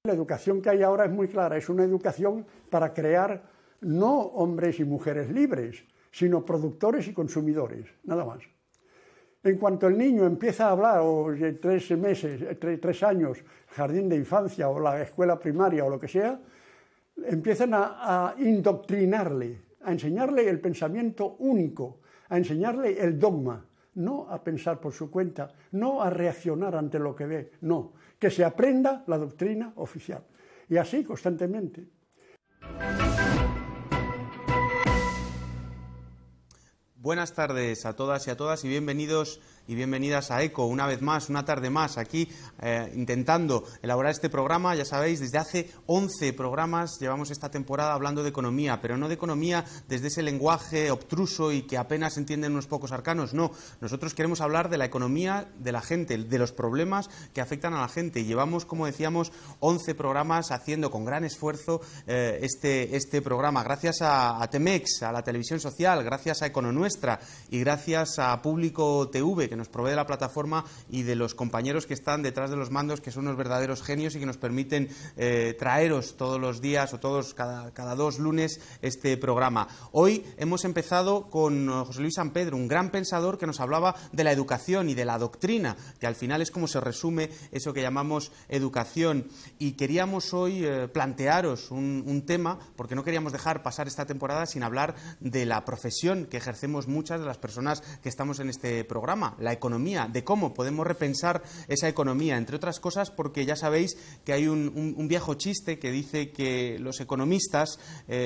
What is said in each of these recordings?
La educación que hay ahora es muy clara, es una educación para crear no hombres y mujeres libres, sino productores y consumidores, nada más. En cuanto el niño empieza a hablar, o de 3 meses, 3 años, jardín de infancia o la escuela primaria o lo que sea, empiezan a indoctrinarle, a enseñarle el pensamiento único, a enseñarle el dogma, no a pensar por su cuenta, no a reaccionar ante lo que ve, no, que se aprenda la doctrina oficial. Y así constantemente. Buenas tardes a todas y a todas y bienvenidos y bienvenidas a ECO, una vez más, una tarde más, aquí intentando elaborar este programa. Ya sabéis, desde hace 11 programas llevamos esta temporada hablando de economía, pero no de economía desde ese lenguaje obtruso y que apenas entienden unos pocos arcanos, no. Nosotros queremos hablar de la economía de la gente, de los problemas que afectan a la gente. Llevamos, como decíamos, 11 programas haciendo con gran esfuerzo este programa. Gracias a Temex, a la televisión social, gracias a Econonuestra y gracias a Público TV, que nos provee de la plataforma, y de los compañeros que están detrás de los mandos, que son unos verdaderos genios y que nos permiten traeros todos los días o cada 2 lunes este programa. Hoy hemos empezado con José Luis San Pedro, un gran pensador que nos hablaba de la educación y de la doctrina, que al final es como se resume eso que llamamos educación. Y queríamos hoy plantearos un tema, porque no queríamos dejar pasar esta temporada sin hablar de la profesión que ejercemos muchas de las personas que estamos en este programa, la economía, de cómo podemos repensar esa economía, entre otras cosas porque ya sabéis que hay un viejo chiste que dice que los economistas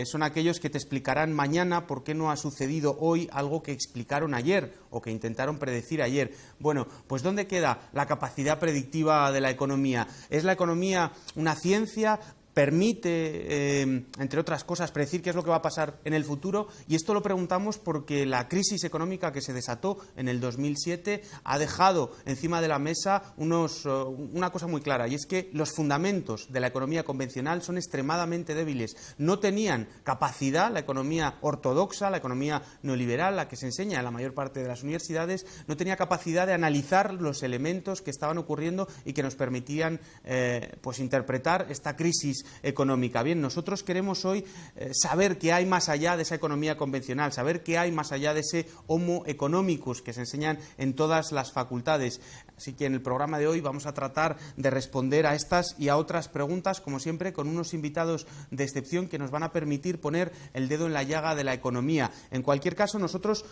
son aquellos que te explicarán mañana por qué no ha sucedido hoy algo que explicaron ayer o que intentaron predecir ayer. Bueno, pues ¿dónde queda la capacidad predictiva de la economía? ¿Es la economía una ciencia? ¿Permite, entre otras cosas, predecir qué es lo que va a pasar en el futuro? Y esto lo preguntamos porque la crisis económica que se desató en el 2007 ha dejado encima de la mesa una cosa muy clara, y es que los fundamentos de la economía convencional son extremadamente débiles. No tenían capacidad, la economía ortodoxa, la economía neoliberal, la que se enseña en la mayor parte de las universidades, no tenía capacidad de analizar los elementos que estaban ocurriendo y que nos permitían pues interpretar esta crisis económica. Bien, nosotros queremos hoy saber qué hay más allá de esa economía convencional, saber qué hay más allá de ese homo economicus que se enseñan en todas las facultades. Así que en el programa de hoy vamos a tratar de responder a estas y a otras preguntas, como siempre, con unos invitados de excepción que nos van a permitir poner el dedo en la llaga de la economía. En cualquier caso, nosotros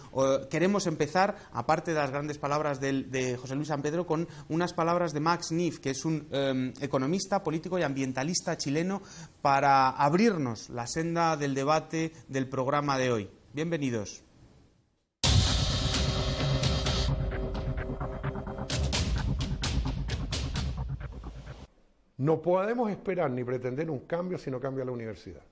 queremos empezar, aparte de las grandes palabras de José Luis San Pedro, con unas palabras de Max Neff, que es un economista, político y ambientalista chileno, para abrirnos la senda del debate del programa de hoy. Bienvenidos. No podemos esperar ni pretender un cambio si no cambia la universidad.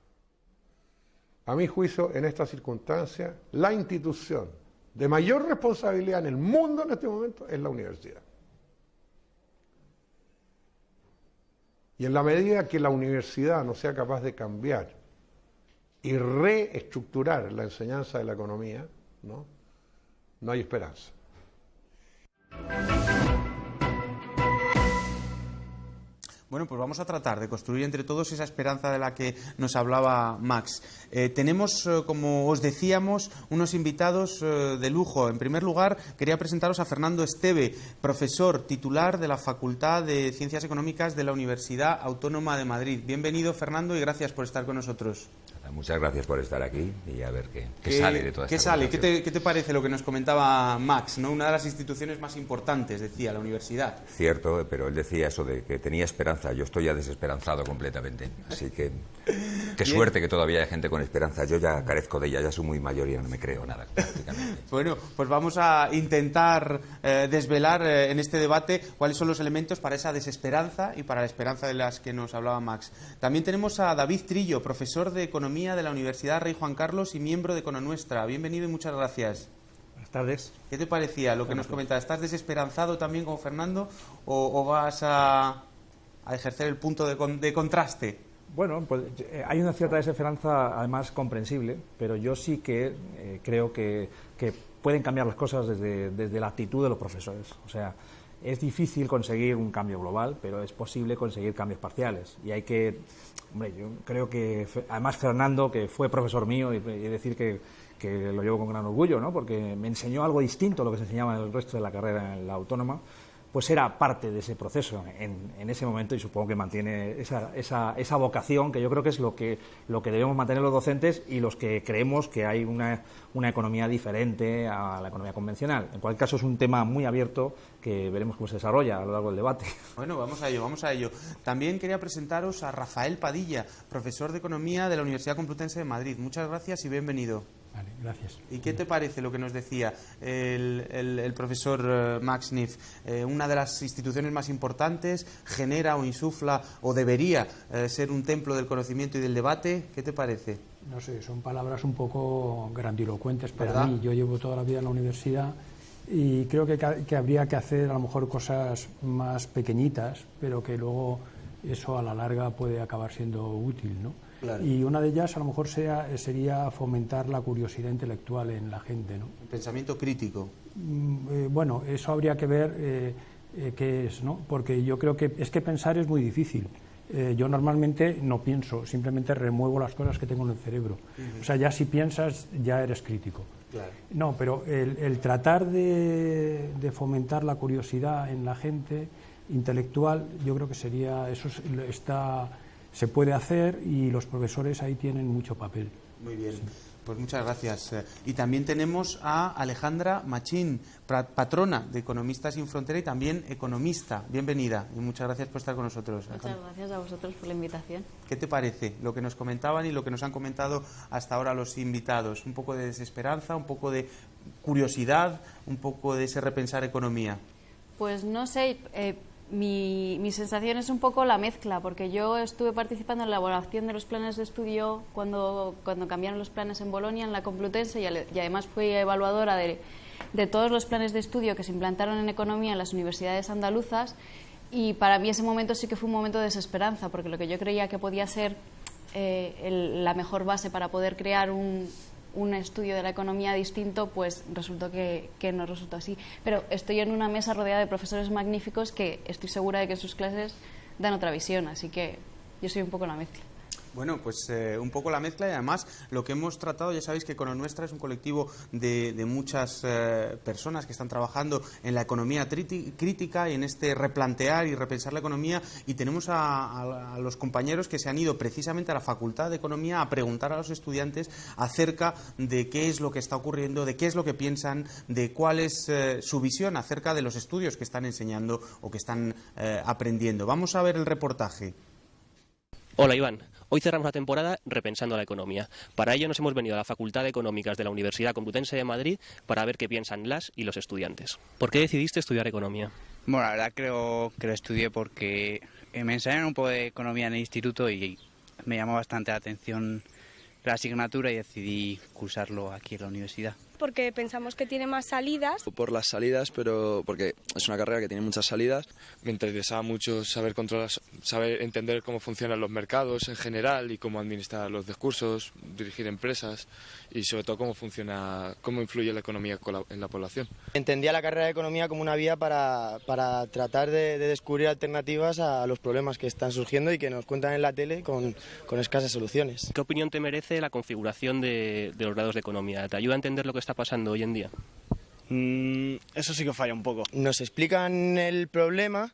A mi juicio, en esta circunstancia, la institución de mayor responsabilidad en el mundo en este momento es la universidad. Y en la medida que la universidad no sea capaz de cambiar y reestructurar la enseñanza de la economía, no hay esperanza. Bueno, pues vamos a tratar de construir entre todos esa esperanza de la que nos hablaba Max. Tenemos, como os decíamos, unos invitados de lujo. En primer lugar, quería presentaros a Fernando Esteve, profesor titular de la Facultad de Ciencias Económicas de la Universidad Autónoma de Madrid. Bienvenido, Fernando, y gracias por estar con nosotros. Muchas gracias por estar aquí y a ver qué sale de toda esta conversación. ¿Qué te parece lo que nos comentaba Max, ¿no? Una de las instituciones más importantes, decía, la universidad. Cierto, pero él decía eso de que tenía esperanza. Yo estoy ya desesperanzado completamente. Así que qué suerte que todavía hay gente con esperanza. Yo ya carezco de ella, ya soy muy mayor y ya no me creo nada prácticamente. Bueno, pues vamos a intentar desvelar en este debate cuáles son los elementos para esa desesperanza y para la esperanza de las que nos hablaba Max. También tenemos a David Trillo, profesor de Economía de la Universidad Rey Juan Carlos y miembro de Econonuestra. Bienvenido y muchas gracias. Buenas tardes. ¿Qué te parecía lo que nos comentaba? ¿Estás desesperanzado también como Fernando o vas a ejercer el punto de contraste? Bueno, pues hay una cierta desesperanza, además comprensible, pero yo sí que creo que pueden cambiar las cosas desde la actitud de los profesores. O sea, es difícil conseguir un cambio global, pero es posible conseguir cambios parciales. Y hay que, hombre, yo creo que, además Fernando, que fue profesor mío, y decir que lo llevo con gran orgullo, ¿no? Porque me enseñó algo distinto a lo que se enseñaba en el resto de la carrera en la autónoma, pues era parte de ese proceso en ese momento, y supongo que mantiene esa vocación, que yo creo que es lo que debemos mantener los docentes y los que creemos que hay una economía diferente a la economía convencional. En cualquier caso, es un tema muy abierto que veremos cómo se desarrolla a lo largo del debate. Bueno, vamos a ello. También quería presentaros a Rafael Padilla, profesor de Economía de la Universidad Complutense de Madrid. Muchas gracias y bienvenido. Vale, gracias. ¿Y qué te parece lo que nos decía el profesor Max Neff? Una de las instituciones más importantes, genera o insufla o debería ser un templo del conocimiento y del debate. ¿Qué te parece? No sé, son palabras un poco grandilocuentes para ¿verdad? mí. Yo llevo toda la vida en la universidad y creo que habría que hacer a lo mejor cosas más pequeñitas, pero que luego eso a la larga puede acabar siendo útil, ¿no? Claro. Y una de ellas a lo mejor sería fomentar la curiosidad intelectual en la gente, ¿no? El pensamiento crítico. Bueno, eso habría que ver qué es, ¿no? Porque yo creo que pensar es muy difícil. Yo normalmente no pienso, simplemente remuevo las cosas que tengo en el cerebro. O sea, ya si piensas, ya eres crítico. Claro. No, pero el tratar de fomentar la curiosidad en la gente intelectual, yo creo que se puede hacer, y los profesores ahí tienen mucho papel. Muy bien. Sí. Pues muchas gracias. Y también tenemos a Alejandra Machín, patrona de Economistas Sin Frontera y también economista. Bienvenida y muchas gracias por estar con nosotros. Muchas gracias a vosotros por la invitación. ¿Qué te parece lo que nos comentaban y lo que nos han comentado hasta ahora los invitados? Un poco de desesperanza, un poco de curiosidad, un poco de ese repensar economía. Pues no sé, mi sensación es un poco la mezcla, porque yo estuve participando en la elaboración de los planes de estudio cuando cambiaron los planes en Bolonia, en la Complutense, y además fui evaluadora de todos los planes de estudio que se implantaron en economía en las universidades andaluzas, y para mí ese momento sí que fue un momento de desesperanza, porque lo que yo creía que podía ser la mejor base para poder crear un estudio de la economía distinto, pues resultó que no resultó así. Pero estoy en una mesa rodeada de profesores magníficos que estoy segura de que sus clases dan otra visión, así que yo soy un poco la mezcla. Bueno, pues un poco la mezcla, y además lo que hemos tratado, ya sabéis que Econonuestra es un colectivo de muchas personas que están trabajando en la economía crítica y en este replantear y repensar la economía, y tenemos a los compañeros que se han ido precisamente a la Facultad de Economía a preguntar a los estudiantes acerca de qué es lo que está ocurriendo, de qué es lo que piensan, de cuál es su visión acerca de los estudios que están enseñando o que están aprendiendo. Vamos a ver el reportaje. Hola Iván, hoy cerramos la temporada repensando la economía. Para ello nos hemos venido a la Facultad de Económicas de la Universidad Complutense de Madrid para ver qué piensan las y los estudiantes. ¿Por qué decidiste estudiar economía? Bueno, la verdad creo que lo estudié porque me enseñaron un poco de economía en el instituto y me llamó bastante la atención la asignatura y decidí cursarlo aquí en la universidad. Porque pensamos que tiene más salidas. Por las salidas, pero porque es una carrera que tiene muchas salidas. Me interesaba mucho saber controlar, saber entender cómo funcionan los mercados en general y cómo administrar los discursos, dirigir empresas y sobre todo cómo influye la economía en la población. Entendía la carrera de economía como una vía para tratar de descubrir alternativas a los problemas que están surgiendo y que nos cuentan en la tele con escasas soluciones. ¿Qué opinión te merece la configuración de los grados de economía? ¿Te ayuda a entender lo que está pasando hoy en día? Eso sí que falla un poco. Nos explican el problema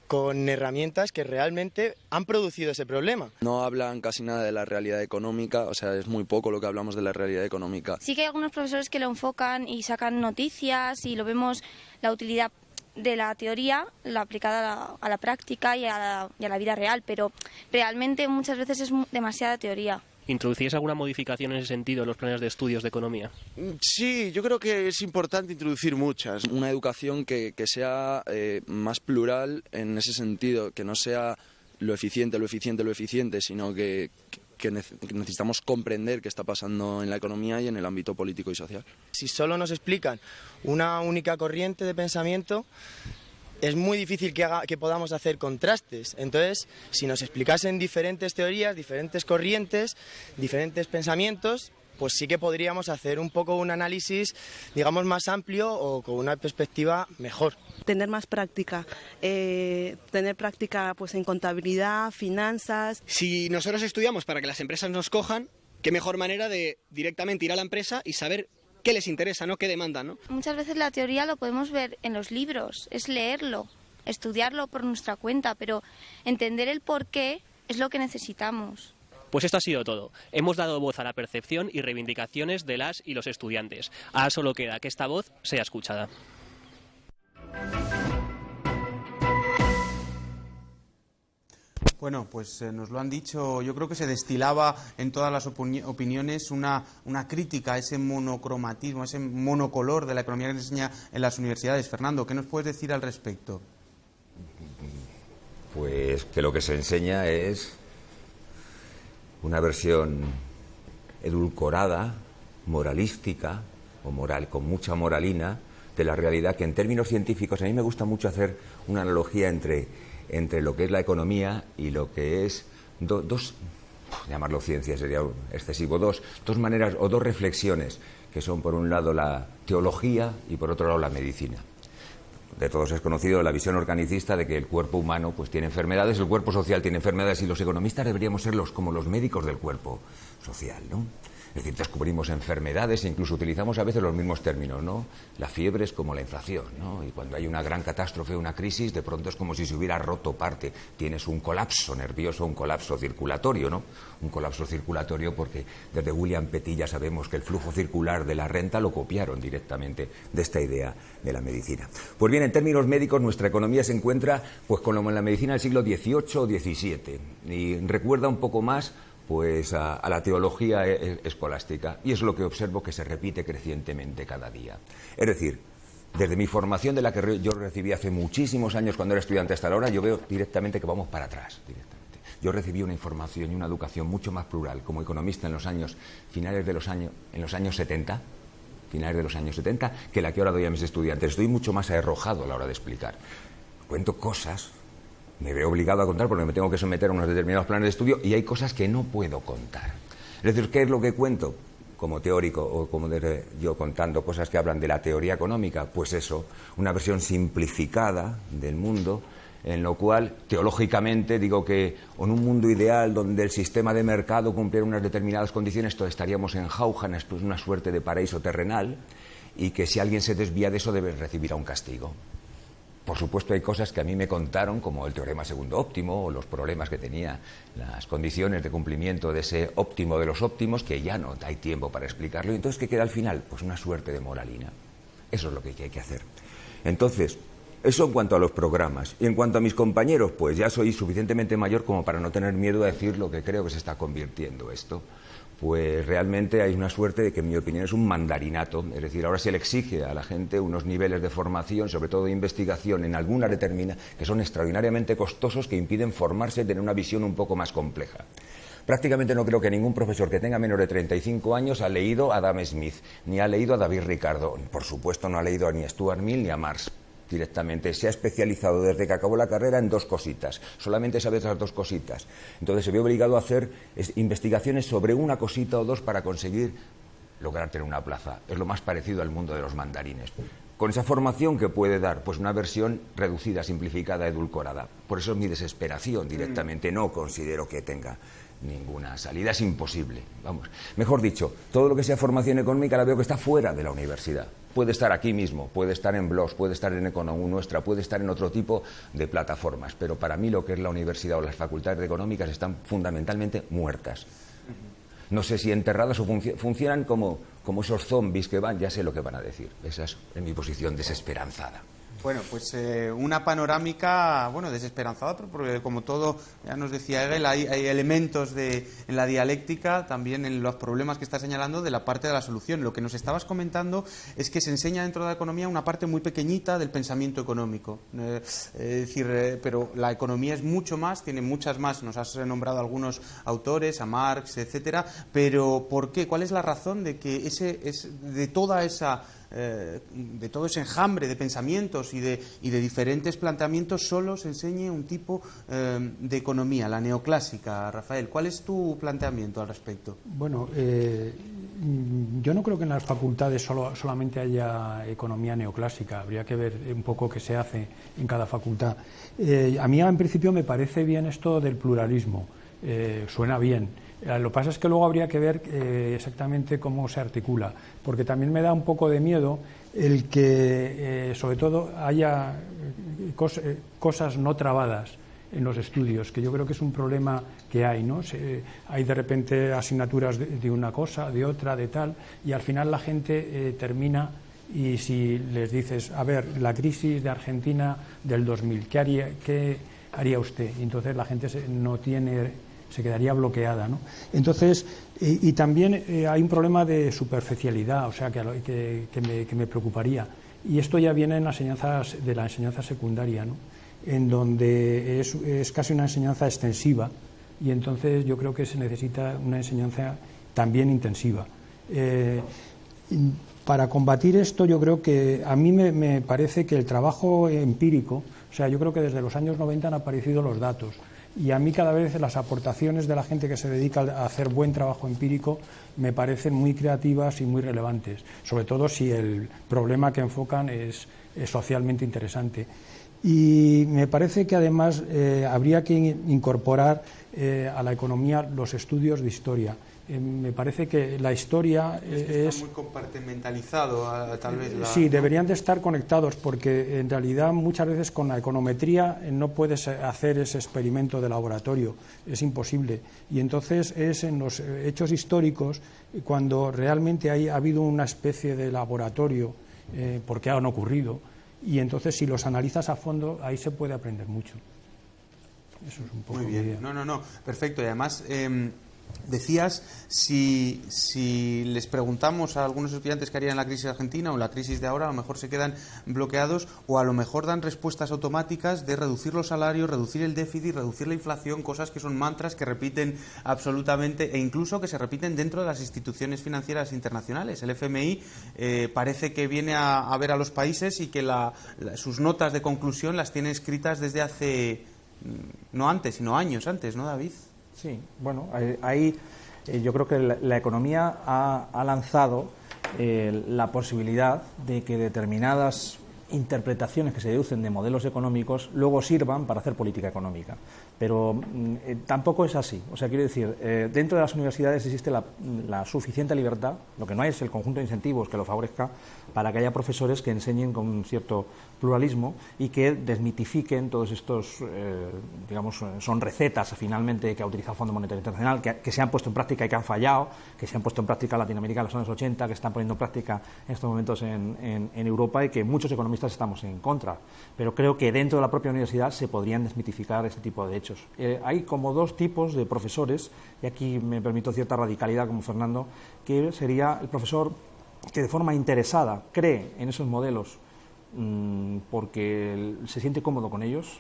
con herramientas que realmente han producido ese problema. No hablan casi nada de la realidad económica, o sea, es muy poco lo que hablamos de la realidad económica. Sí que hay algunos profesores que lo enfocan y sacan noticias y lo vemos la utilidad de la teoría, la aplicada a la práctica y a la vida real, pero realmente muchas veces es demasiada teoría. ¿Introducíais alguna modificación en ese sentido en los planes de estudios de economía? Sí, yo creo que es importante introducir muchas. Una educación que sea más plural en ese sentido, que no sea lo eficiente, sino que necesitamos comprender qué está pasando en la economía y en el ámbito político y social. Si solo nos explican una única corriente de pensamiento, es muy difícil que podamos hacer contrastes. Entonces, si nos explicasen diferentes teorías, diferentes corrientes, diferentes pensamientos, pues sí que podríamos hacer un poco un análisis, digamos, más amplio o con una perspectiva mejor. Tener más práctica, tener práctica pues en contabilidad, finanzas. Si nosotros estudiamos para que las empresas nos cojan, qué mejor manera de directamente ir a la empresa y saber qué les interesa, ¿no? Qué demandan, ¿no? Muchas veces la teoría lo podemos ver en los libros, es leerlo, estudiarlo por nuestra cuenta, pero entender el porqué es lo que necesitamos. Pues esto ha sido todo. Hemos dado voz a la percepción y reivindicaciones de las y los estudiantes. Ahora solo queda que esta voz sea escuchada. Bueno, pues nos lo han dicho, yo creo que se destilaba en todas las opiniones una crítica a ese monocromatismo, a ese monocolor de la economía que se enseña en las universidades. Fernando, ¿qué nos puedes decir al respecto? Pues que lo que se enseña es una versión edulcorada, moralística, o moral, con mucha moralina, de la realidad, que en términos científicos, a mí me gusta mucho hacer una analogía entre lo que es la economía y lo que es dos, llamarlo ciencia sería excesivo, dos maneras o dos reflexiones, que son por un lado la teología y por otro lado la medicina. De todos es conocido la visión organicista de que el cuerpo humano pues tiene enfermedades, el cuerpo social tiene enfermedades, y los economistas deberíamos ser como los médicos del cuerpo social, ¿no? Es decir, descubrimos enfermedades e incluso utilizamos a veces los mismos términos, ¿no? La fiebre es como la inflación, ¿no? Y cuando hay una gran catástrofe, una crisis, de pronto es como si se hubiera roto parte. Tienes un colapso nervioso, un colapso circulatorio, ¿no? Un colapso circulatorio porque desde William Petit ya sabemos que el flujo circular de la renta lo copiaron directamente de esta idea de la medicina. Pues bien, en términos médicos, nuestra economía se encuentra pues como en la medicina del siglo XVIII o XVII, y recuerda un poco más pues a la teología escolástica, y es lo que observo que se repite crecientemente cada día. Es decir, desde mi formación, de la que yo recibí hace muchísimos años cuando era estudiante hasta ahora, yo veo directamente que vamos para atrás. Yo recibí una información y una educación mucho más plural como economista en los años 70, que la que ahora doy a mis estudiantes. Estoy mucho más arrojado a la hora de explicar. Cuento cosas, me veo obligado a contar porque me tengo que someter a unos determinados planes de estudio, y hay cosas que no puedo contar. Es decir, ¿qué es lo que cuento como teórico o como yo contando cosas que hablan de la teoría económica? Pues eso, una versión simplificada del mundo, en lo cual teológicamente digo que en un mundo ideal donde el sistema de mercado cumpliera unas determinadas condiciones, todos estaríamos en jauja, en una suerte de paraíso terrenal, y que si alguien se desvía de eso debe recibir un castigo. Por supuesto, hay cosas que a mí me contaron, como el teorema segundo óptimo, o los problemas que tenía las condiciones de cumplimiento de ese óptimo de los óptimos, que ya no hay tiempo para explicarlo. Y entonces, ¿qué queda al final? Pues una suerte de moralina. Eso es lo que hay que hacer. Entonces, eso en cuanto a los programas. Y en cuanto a mis compañeros, pues ya soy suficientemente mayor como para no tener miedo a decir lo que creo que se está convirtiendo esto. Pues realmente hay una suerte de que, en mi opinión, es un mandarinato. Es decir, ahora se le exige a la gente unos niveles de formación, sobre todo de investigación, en alguna determinada, que son extraordinariamente costosos, que impiden formarse y tener una visión un poco más compleja. Prácticamente no creo que ningún profesor que tenga menos de 35 años ha leído a Adam Smith, ni ha leído a David Ricardo. Por supuesto, no ha leído ni a Stuart Mill ni a Marx. Directamente se ha especializado desde que acabó la carrera en dos cositas, solamente sabe esas dos cositas. Entonces se ve obligado a hacer investigaciones sobre una cosita o dos para conseguir lograr tener una plaza. Es lo más parecido al mundo de los mandarines. Con esa formación que puede dar, pues una versión reducida, simplificada, edulcorada. Por eso es mi desesperación directamente. No considero que tenga ninguna salida, es imposible. Vamos, mejor dicho, todo lo que sea formación económica la veo que está fuera de la universidad. Puede estar aquí mismo, puede estar en blogs, puede estar en Economía Nuestra, puede estar en otro tipo de plataformas, pero para mí lo que es la universidad o las facultades económicas están fundamentalmente muertas. No sé si enterradas o funcionan como esos zombies que van, ya sé lo que van a decir. Esa es mi posición desesperanzada. Bueno, pues una panorámica, desesperanzada, porque como todo, ya nos decía Hegel, hay elementos en la dialéctica, también en los problemas que está señalando, de la parte de la solución. Lo que nos estabas comentando es que se enseña dentro de la economía una parte muy pequeñita del pensamiento económico. Pero la economía es mucho más, tiene muchas más, nos has nombrado algunos autores, a Marx, etcétera, pero ¿por qué? ¿Cuál es la razón de que de toda esa de todo ese enjambre de pensamientos y de diferentes planteamientos, solo se enseñe un tipo de economía, la neoclásica. Rafael, ¿cuál es tu planteamiento al respecto? Bueno, yo no creo que en las facultades solamente haya economía neoclásica. Habría que ver un poco qué se hace en cada facultad. A mí, en principio, me parece bien esto del pluralismo. Suena bien. Lo que pasa es que luego habría que ver exactamente cómo se articula, porque también me da un poco de miedo el que, sobre todo, haya cosas no trabadas en los estudios, que yo creo que es un problema que hay, ¿no? Hay de repente asignaturas de una cosa, de otra, de tal, y al final la gente termina, y si les dices, a ver, la crisis de Argentina del 2000, ¿qué haría usted? Y entonces la gente se quedaría bloqueada, ¿no? Entonces, y también hay un problema de superficialidad, o sea, que me preocuparía. Y esto ya viene en la enseñanza secundaria, ¿no? En donde es casi una enseñanza extensiva, y entonces yo creo que se necesita una enseñanza también intensiva. Para combatir esto, yo creo que a mí me parece que el trabajo empírico, o sea, yo creo que desde los años 90 han aparecido los datos, y a mí cada vez las aportaciones de la gente que se dedica a hacer buen trabajo empírico me parecen muy creativas y muy relevantes, sobre todo si el problema que enfocan es socialmente interesante. Y me parece que además habría que incorporar a la economía los estudios de historia. Me parece que la historia está muy compartimentalizado, tal vez. Sí, deberían de estar conectados, porque en realidad muchas veces con la econometría no puedes hacer ese experimento de laboratorio, es imposible. Y entonces es en los hechos históricos cuando realmente ha habido una especie de laboratorio, porque han ocurrido, y entonces si los analizas a fondo, ahí se puede aprender mucho. Eso es un poco muy bien. No, perfecto. Y además, decías, si les preguntamos a algunos estudiantes qué harían en la crisis argentina o en la crisis de ahora, a lo mejor se quedan bloqueados, o a lo mejor dan respuestas automáticas de reducir los salarios, reducir el déficit, reducir la inflación, cosas que son mantras que repiten absolutamente, e incluso que se repiten dentro de las instituciones financieras internacionales. El FMI parece que viene a ver a los países y que sus notas de conclusión las tiene escritas desde hace, no antes, sino años antes, ¿no, David? Sí, bueno, ahí yo creo que la economía ha lanzado la posibilidad de que determinadas interpretaciones que se deducen de modelos económicos luego sirvan para hacer política económica. Pero tampoco es así. O sea, quiero decir, dentro de las universidades existe la suficiente libertad, lo que no hay es el conjunto de incentivos que lo favorezca, para que haya profesores que enseñen con un cierto pluralismo y que desmitifiquen todos estos, digamos, son recetas finalmente que ha utilizado el Fondo Monetario Internacional, que se han puesto en práctica y que han fallado, que se han puesto en práctica en Latinoamérica en los años 80, que están poniendo en práctica en estos momentos en Europa, y que muchos economistas estamos en contra. Pero creo que dentro de la propia universidad se podrían desmitificar este tipo de hechos. Hay como dos tipos de profesores, y aquí me permito cierta radicalidad como Fernando, que sería el profesor que de forma interesada cree en esos modelos porque se siente cómodo con ellos,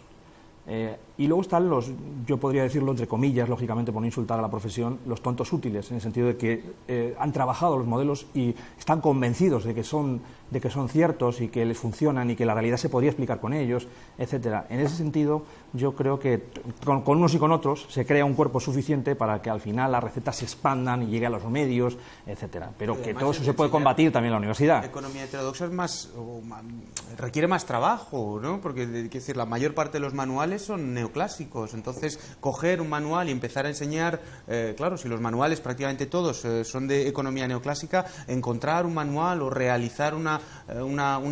y luego están los, yo podría decirlo entre comillas, lógicamente por no insultar a la profesión, los tontos útiles, en el sentido de que han trabajado los modelos y están convencidos de que son ciertos y que les funcionan y que la realidad se podría explicar con ellos, etcétera. En ese sentido, yo creo que con unos y con otros se crea un cuerpo suficiente para que al final las recetas se expandan y llegue a los medios, etcétera. Pero que todo eso se puede combatir también en la universidad. La economía heterodoxa requiere más trabajo, ¿no? Porque quiero decir, la mayor parte de los manuales son neoclásicos. Entonces, coger un manual y empezar a enseñar, claro, si los manuales prácticamente todos son de economía neoclásica, encontrar un manual o realizar una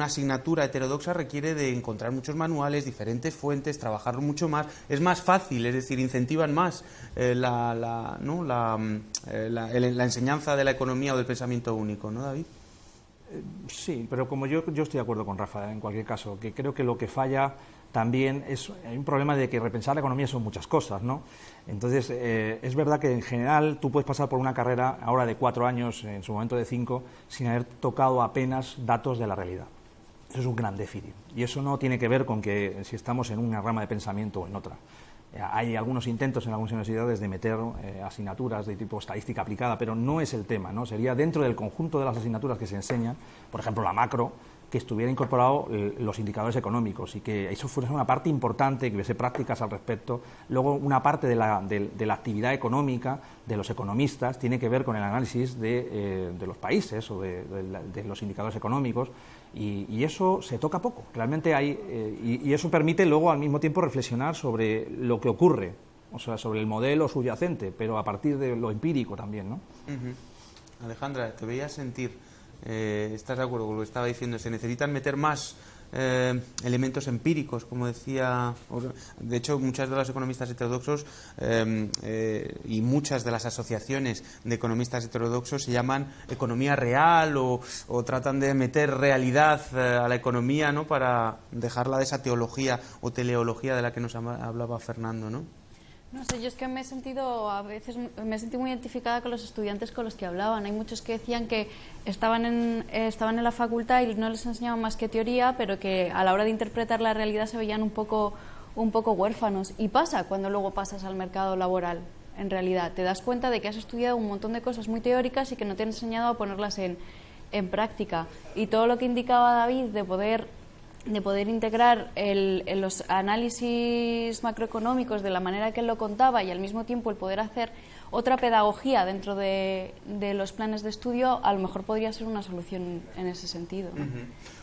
asignatura heterodoxa requiere de encontrar muchos manuales, diferentes fuentes, trabajarlo mucho más. Es más fácil, es decir, incentivan más la enseñanza de la economía o del pensamiento único, ¿no, David? Sí, pero como yo estoy de acuerdo con Rafa, en cualquier caso, que creo que lo que falla también hay un problema de que repensar la economía son muchas cosas, ¿no? Entonces, es verdad que en general tú puedes pasar por una carrera ahora de 4 años, en su momento de 5, sin haber tocado apenas datos de la realidad. Eso es un gran déficit. Y eso no tiene que ver con que si estamos en una rama de pensamiento o en otra. Hay algunos intentos en algunas universidades de meter asignaturas de tipo estadística aplicada, pero no es el tema, ¿no? Sería dentro del conjunto de las asignaturas que se enseñan, por ejemplo, la macro, que estuviera incorporado los indicadores económicos y que eso fuese una parte importante, que hubiese prácticas al respecto. Luego, una parte de la actividad económica de los economistas tiene que ver con el análisis de los países o de los indicadores económicos, y eso se toca poco. Realmente y eso permite luego al mismo tiempo reflexionar sobre lo que ocurre, o sea, sobre el modelo subyacente, pero a partir de lo empírico también, ¿no? Alejandra, te veía sentir... ¿estás de acuerdo con lo que estaba diciendo? ¿Se necesitan meter más elementos empíricos, como decía? De hecho, muchos de los economistas heterodoxos y muchas de las asociaciones de economistas heterodoxos se llaman economía real o tratan de meter realidad a la economía, ¿no?, para dejarla de esa teología o teleología de la que nos hablaba Fernando, ¿no? No sé, yo es que a veces me sentí muy identificada con los estudiantes con los que hablaban. Hay muchos que decían que estaban en la facultad y no les enseñaban más que teoría, pero que a la hora de interpretar la realidad se veían un poco huérfanos. Y pasa cuando luego pasas al mercado laboral, en realidad. Te das cuenta de que has estudiado un montón de cosas muy teóricas y que no te han enseñado a ponerlas en práctica. Y todo lo que indicaba David de poder integrar los análisis macroeconómicos de la manera que él lo contaba y al mismo tiempo el poder hacer otra pedagogía dentro de los planes de estudio, a lo mejor podría ser una solución en ese sentido, ¿no?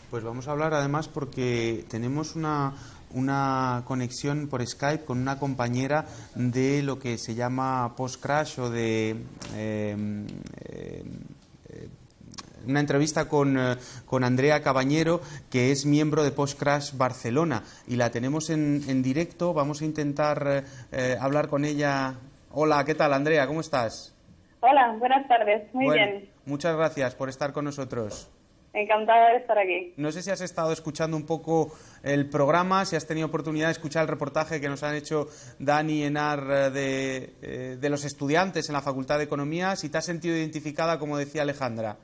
Pues vamos a hablar además porque tenemos una conexión por Skype con una compañera de lo que se llama Post-Crash o de... una entrevista con Andrea Cabañero, que es miembro de Post-Crash Barcelona, y la tenemos en directo. Vamos a intentar hablar con ella. Hola, ¿qué tal, Andrea? ¿Cómo estás? Hola, buenas tardes. Muy bien. Muchas gracias por estar con nosotros. Encantada de estar aquí. No sé si has estado escuchando un poco el programa, si has tenido oportunidad de escuchar el reportaje que nos han hecho Dani y Enar de los estudiantes en la Facultad de Economía, si te has sentido identificada, como decía Alejandra.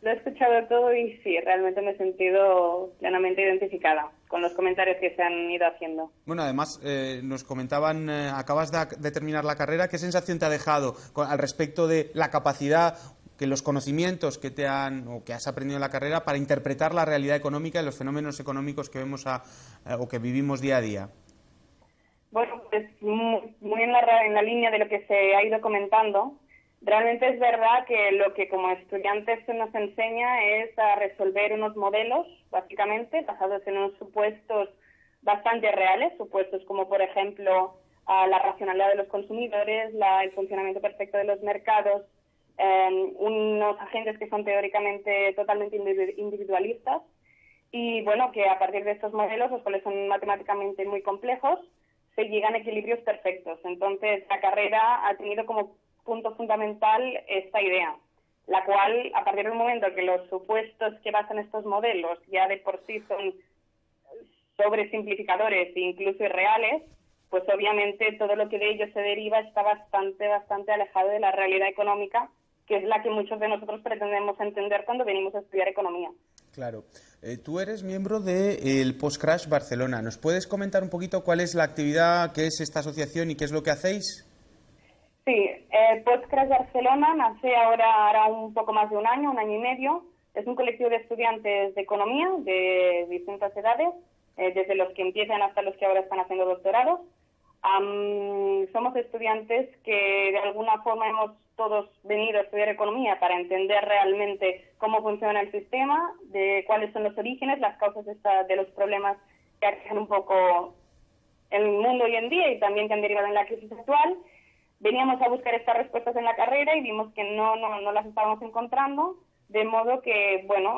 Lo he escuchado todo y sí, realmente me he sentido plenamente identificada con los comentarios que se han ido haciendo. Bueno, además nos comentaban, acabas de terminar la carrera, ¿qué sensación te ha dejado al respecto de la capacidad, que los conocimientos que que has aprendido en la carrera para interpretar la realidad económica y los fenómenos económicos que vemos o que vivimos día a día? Bueno, pues muy en la línea de lo que se ha ido comentando. Realmente es verdad que lo que como estudiantes se nos enseña es a resolver unos modelos, básicamente, basados en unos supuestos bastante reales, supuestos como, por ejemplo, la racionalidad de los consumidores, el funcionamiento perfecto de los mercados, unos agentes que son teóricamente totalmente individualistas, y bueno, que a partir de estos modelos, los cuales son matemáticamente muy complejos, se llegan a equilibrios perfectos. Entonces, la carrera ha tenido como punto fundamental esta idea, la cual, a partir del momento que los supuestos que basan estos modelos ya de por sí son sobresimplificadores e incluso irreales, pues obviamente todo lo que de ellos se deriva está bastante alejado de la realidad económica, que es la que muchos de nosotros pretendemos entender cuando venimos a estudiar economía. Claro. Tú eres miembro del Post-Crash Barcelona. ¿Nos puedes comentar un poquito cuál es la actividad, qué es esta asociación y qué es lo que hacéis? Sí, Post-Crash Barcelona nace ahora un poco más de un año y medio. Es un colectivo de estudiantes de economía de distintas edades, desde los que empiezan hasta los que ahora están haciendo doctorados. Somos estudiantes que de alguna forma hemos todos venido a estudiar economía para entender realmente cómo funciona el sistema, de cuáles son los orígenes, las causas de los problemas que aquejan un poco el mundo hoy en día y también que han derivado en la crisis actual. Veníamos a buscar estas respuestas en la carrera y vimos que no las estábamos encontrando, de modo que, bueno,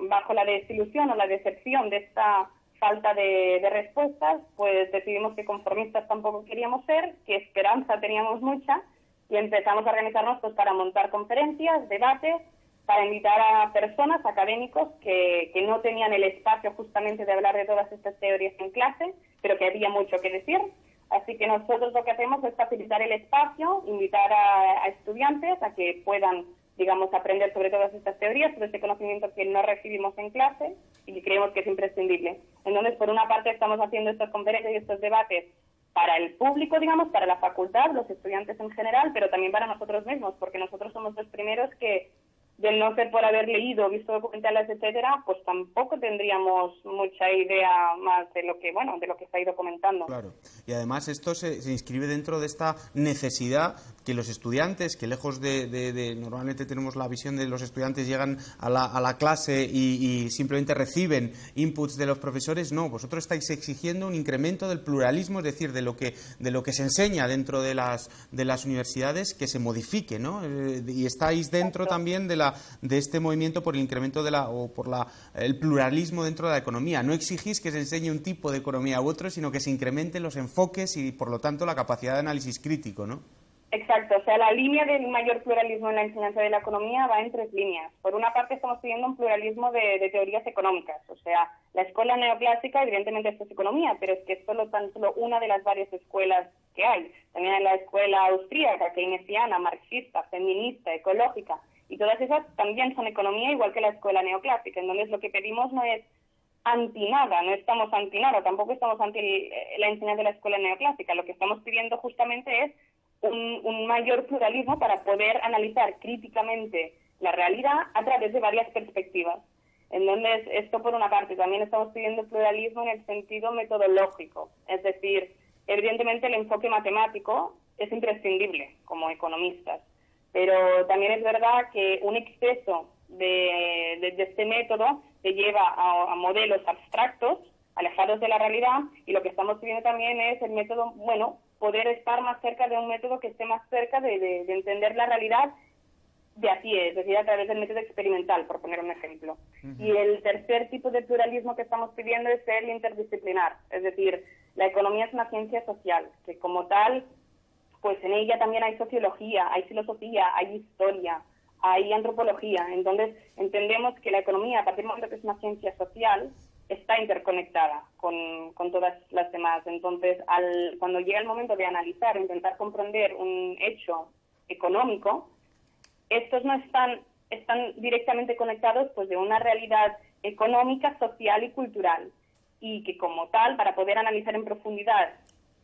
bajo la desilusión o la decepción de esta falta de respuestas, pues decidimos que conformistas tampoco queríamos ser, que esperanza teníamos mucha, y empezamos a organizarnos pues para montar conferencias, debates, para invitar a personas, académicos, que no tenían el espacio justamente de hablar de todas estas teorías en clase, pero que había mucho que decir. Así que nosotros lo que hacemos es facilitar el espacio, invitar a estudiantes a que puedan, digamos, aprender sobre todas estas teorías, sobre este conocimiento que no recibimos en clase y que creemos que es imprescindible. Entonces, por una parte estamos haciendo estas conferencias y estos debates para el público, digamos, para la facultad, los estudiantes en general, pero también para nosotros mismos, porque nosotros somos los primeros que, del no ser por haber leído, visto documentales, etcétera, pues tampoco tendríamos mucha idea más de lo que, bueno, de lo que se ha ido comentando. Claro. Y además esto se inscribe dentro de esta necesidad que los estudiantes, que lejos de normalmente tenemos la visión de los estudiantes llegan a la clase y simplemente reciben inputs de los profesores, no, vosotros estáis exigiendo un incremento del pluralismo, es decir, de lo que se enseña dentro de las universidades, que se modifique, ¿no? Y estáis dentro también de este movimiento por el incremento el pluralismo dentro de la economía. No exigís que se enseñe un tipo de economía u otro, sino que se incrementen los enfoques y, por lo tanto, la capacidad de análisis crítico, ¿no? Exacto, o sea, la línea del mayor pluralismo en la enseñanza de la economía va en 3 líneas. Por una parte estamos pidiendo un pluralismo de teorías económicas, o sea, la escuela neoclásica evidentemente esto es economía, pero es que es tan solo una de las varias escuelas que hay. También hay la escuela austríaca, keynesiana, marxista, feminista, ecológica, y todas esas también son economía igual que la escuela neoclásica. Entonces lo que pedimos no es anti nada, no estamos anti nada, tampoco estamos anti la enseñanza de la escuela neoclásica. Lo que estamos pidiendo justamente es un mayor pluralismo para poder analizar críticamente la realidad a través de varias perspectivas. Entonces, esto por una parte. También estamos pidiendo pluralismo en el sentido metodológico, es decir, evidentemente el enfoque matemático es imprescindible como economistas, pero también es verdad que un exceso de este método te lleva a modelos abstractos, alejados de la realidad, y lo que estamos pidiendo también es el método, bueno, poder estar más cerca de un método que esté más cerca de entender la realidad de a pie, es decir, a través del método experimental, por poner un ejemplo. Y el tercer tipo de pluralismo que estamos pidiendo es el interdisciplinar, es decir, la economía es una ciencia social, que como tal, pues en ella también hay sociología, hay filosofía, hay historia, hay antropología. Entonces, entendemos que la economía, a partir del momento que es una ciencia social, está interconectada con todas las demás. Entonces, cuando llega el momento de analizar o intentar comprender un hecho económico, estos no están directamente conectados pues de una realidad económica, social y cultural, y que como tal, para poder analizar en profundidad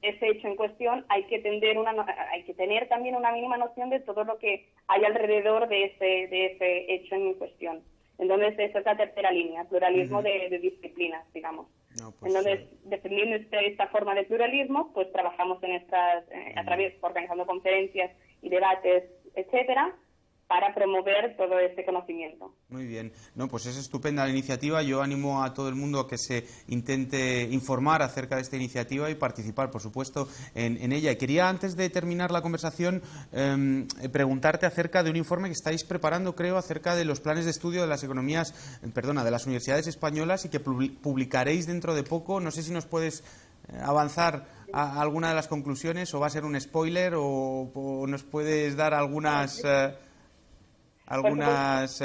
ese hecho en cuestión, hay que tener también una mínima noción de todo lo que hay alrededor de ese hecho en cuestión. Entonces, esa es la tercera línea, pluralismo de disciplinas, digamos. No, pues, entonces, defendiendo esta forma de pluralismo, pues trabajamos en a través, organizando conferencias y debates, etcétera, para promover todo este conocimiento. Muy bien. No, pues es estupenda la iniciativa. Yo animo a todo el mundo a que se intente informar acerca de esta iniciativa y participar, por supuesto, en ella. Y quería, antes de terminar la conversación, preguntarte acerca de un informe que estáis preparando, creo, acerca de los planes de estudio de las de las universidades españolas y que publicaréis dentro de poco. No sé si nos puedes avanzar a alguna de las conclusiones, o va a ser un spoiler, o nos puedes dar algunas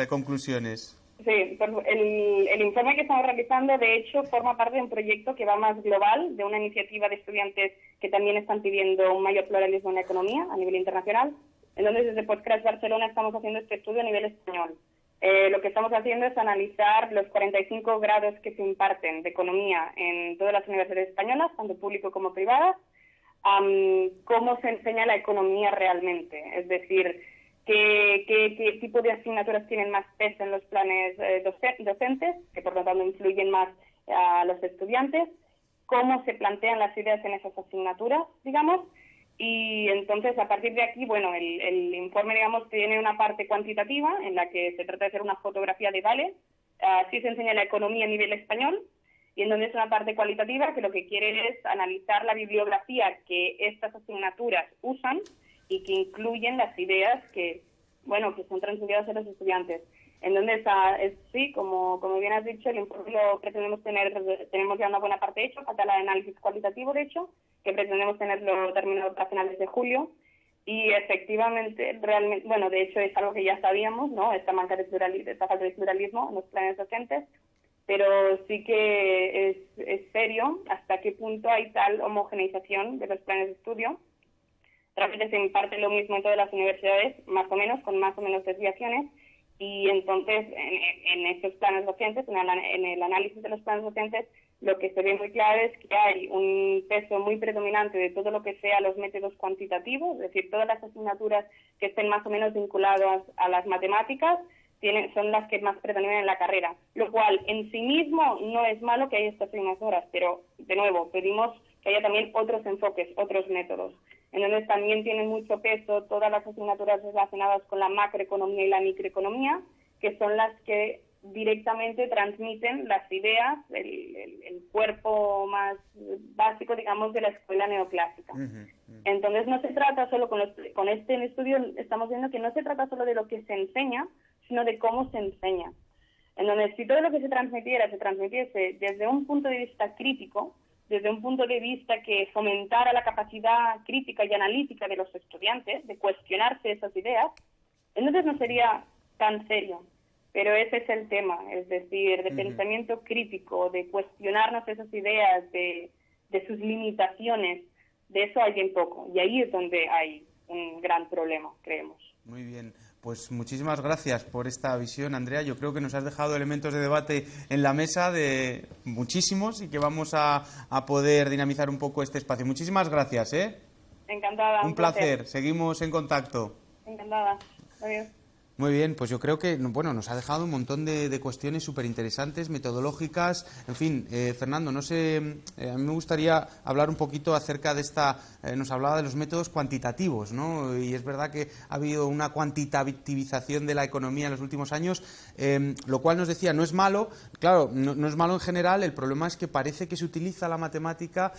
conclusiones. Sí, pues el informe que estamos realizando, de hecho, forma parte de un proyecto que va más global, de una iniciativa de estudiantes que también están pidiendo un mayor pluralismo en la economía a nivel internacional. Entonces, desde Postcrash Barcelona estamos haciendo este estudio a nivel español. Lo que estamos haciendo es analizar los 45 grados que se imparten de economía en todas las universidades españolas, tanto público como privadas, cómo se enseña la economía realmente, es decir, qué tipo de asignaturas tienen más peso en los planes docentes, que por lo tanto influyen más a los estudiantes, cómo se plantean las ideas en esas asignaturas, digamos, y entonces a partir de aquí, bueno, el informe, digamos, tiene una parte cuantitativa en la que se trata de hacer una fotografía de así se enseña la economía a nivel español, y entonces una parte cualitativa que lo que quiere es analizar la bibliografía que estas asignaturas usan y que incluyen las ideas que son transmitidas a los estudiantes. Entonces, sí, como bien has dicho, el informe lo pretendemos tenemos ya una buena parte hecho, falta el análisis cualitativo, de hecho, que pretendemos tenerlo terminado para finales de julio, y efectivamente, realmente, de hecho es algo que ya sabíamos, ¿no?, esta falta de pluralismo en los planes docentes, pero sí que es serio hasta qué punto hay tal homogeneización de los planes de estudio. Realmente se imparte lo mismo en todas las universidades, más o menos, con más o menos desviaciones, y entonces en estos planes docentes, en el análisis de los planes docentes, lo que se ve muy claro es que hay un peso muy predominante de todo lo que sea los métodos cuantitativos, es decir, todas las asignaturas que estén más o menos vinculadas a las matemáticas son las que más predominan en la carrera, lo cual en sí mismo no es malo que haya estas asignaturas, pero de nuevo pedimos que haya también otros enfoques, otros métodos. Entonces también tienen mucho peso todas las asignaturas relacionadas con la macroeconomía y la microeconomía, que son las que directamente transmiten las ideas, el cuerpo más básico, digamos, de la escuela neoclásica. Entonces no se trata solo, con este estudio estamos viendo que no se trata solo de lo que se enseña, sino de cómo se enseña. Entonces, si todo lo que se transmitiese desde un punto de vista crítico, desde un punto de vista que fomentara la capacidad crítica y analítica de los estudiantes, de cuestionarse esas ideas, entonces no sería tan serio. Pero ese es el tema, es decir, de pensamiento crítico, de cuestionarnos esas ideas, de sus limitaciones, de eso hay bien poco. Y ahí es donde hay un gran problema, creemos. Muy bien. Pues muchísimas gracias por esta visión, Andrea. Yo creo que nos has dejado elementos de debate en la mesa, de muchísimos, y que vamos a poder dinamizar un poco este espacio. Muchísimas gracias, ¿eh? Encantada. Un placer. Seguimos en contacto. Encantada. Adiós. Muy bien, pues yo creo que nos ha dejado un montón de cuestiones súper interesantes, metodológicas. En fin, Fernando, no sé, a mí me gustaría hablar un poquito acerca de nos hablaba de los métodos cuantitativos, ¿no? Y es verdad que ha habido una cuantitativización de la economía en los últimos años, lo cual nos decía, no es malo, claro, no es malo en general, el problema es que parece que se utiliza la matemática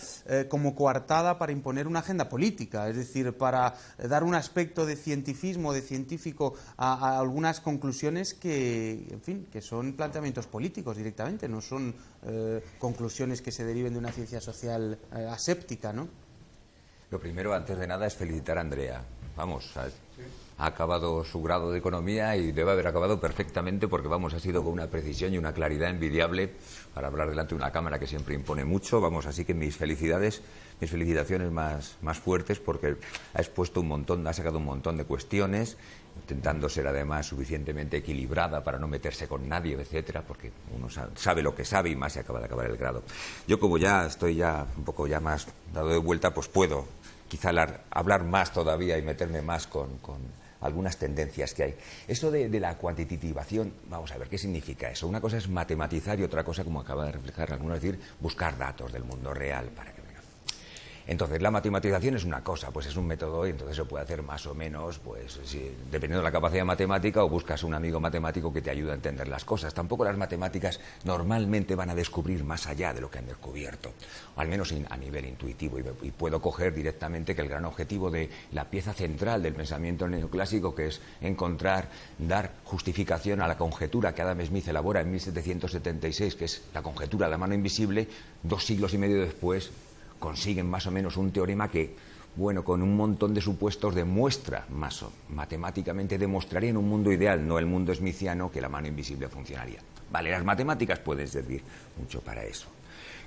como coartada para imponer una agenda política, es decir, para dar un aspecto de cientifismo, de científico a algunas conclusiones que, en fin, que son planteamientos políticos directamente, no son conclusiones que se deriven de una ciencia social aséptica, ¿no? Lo primero, antes de nada, es felicitar a Andrea. Vamos, ¿sabes? Sí. Ha acabado su grado de economía y debe haber acabado perfectamente porque, vamos, ha sido con una precisión y una claridad envidiable para hablar delante de una cámara que siempre impone mucho. Vamos, así que mis felicitaciones más fuertes porque ha expuesto ha sacado un montón de cuestiones, intentando ser además suficientemente equilibrada para no meterse con nadie, etcétera, porque uno sabe lo que sabe y más se acaba de acabar el grado. Yo, como ya estoy un poco más dado de vuelta, pues puedo quizá hablar más todavía y meterme más con algunas tendencias que hay. Eso de la cuantitativación, vamos a ver, ¿qué significa eso? Una cosa es matematizar y otra cosa, como acaba de reflejar algunos, decir, buscar datos del mundo real para que vengan. Entonces, la matematización es una cosa, pues es un método y entonces se puede hacer más o menos, pues dependiendo de la capacidad matemática, o buscas un amigo matemático que te ayude a entender las cosas. Tampoco las matemáticas normalmente van a descubrir más allá de lo que han descubierto, o al menos a nivel intuitivo, y puedo coger directamente que el gran objetivo de la pieza central del pensamiento neoclásico, que es dar justificación a la conjetura que Adam Smith elabora en 1776, que es la conjetura de la mano invisible, 2 siglos y medio después consiguen más o menos un teorema que, bueno, con un montón de supuestos demuestra matemáticamente demostraría en un mundo ideal, no el mundo smithiano, que la mano invisible funcionaría. Vale, las matemáticas pueden servir mucho para eso.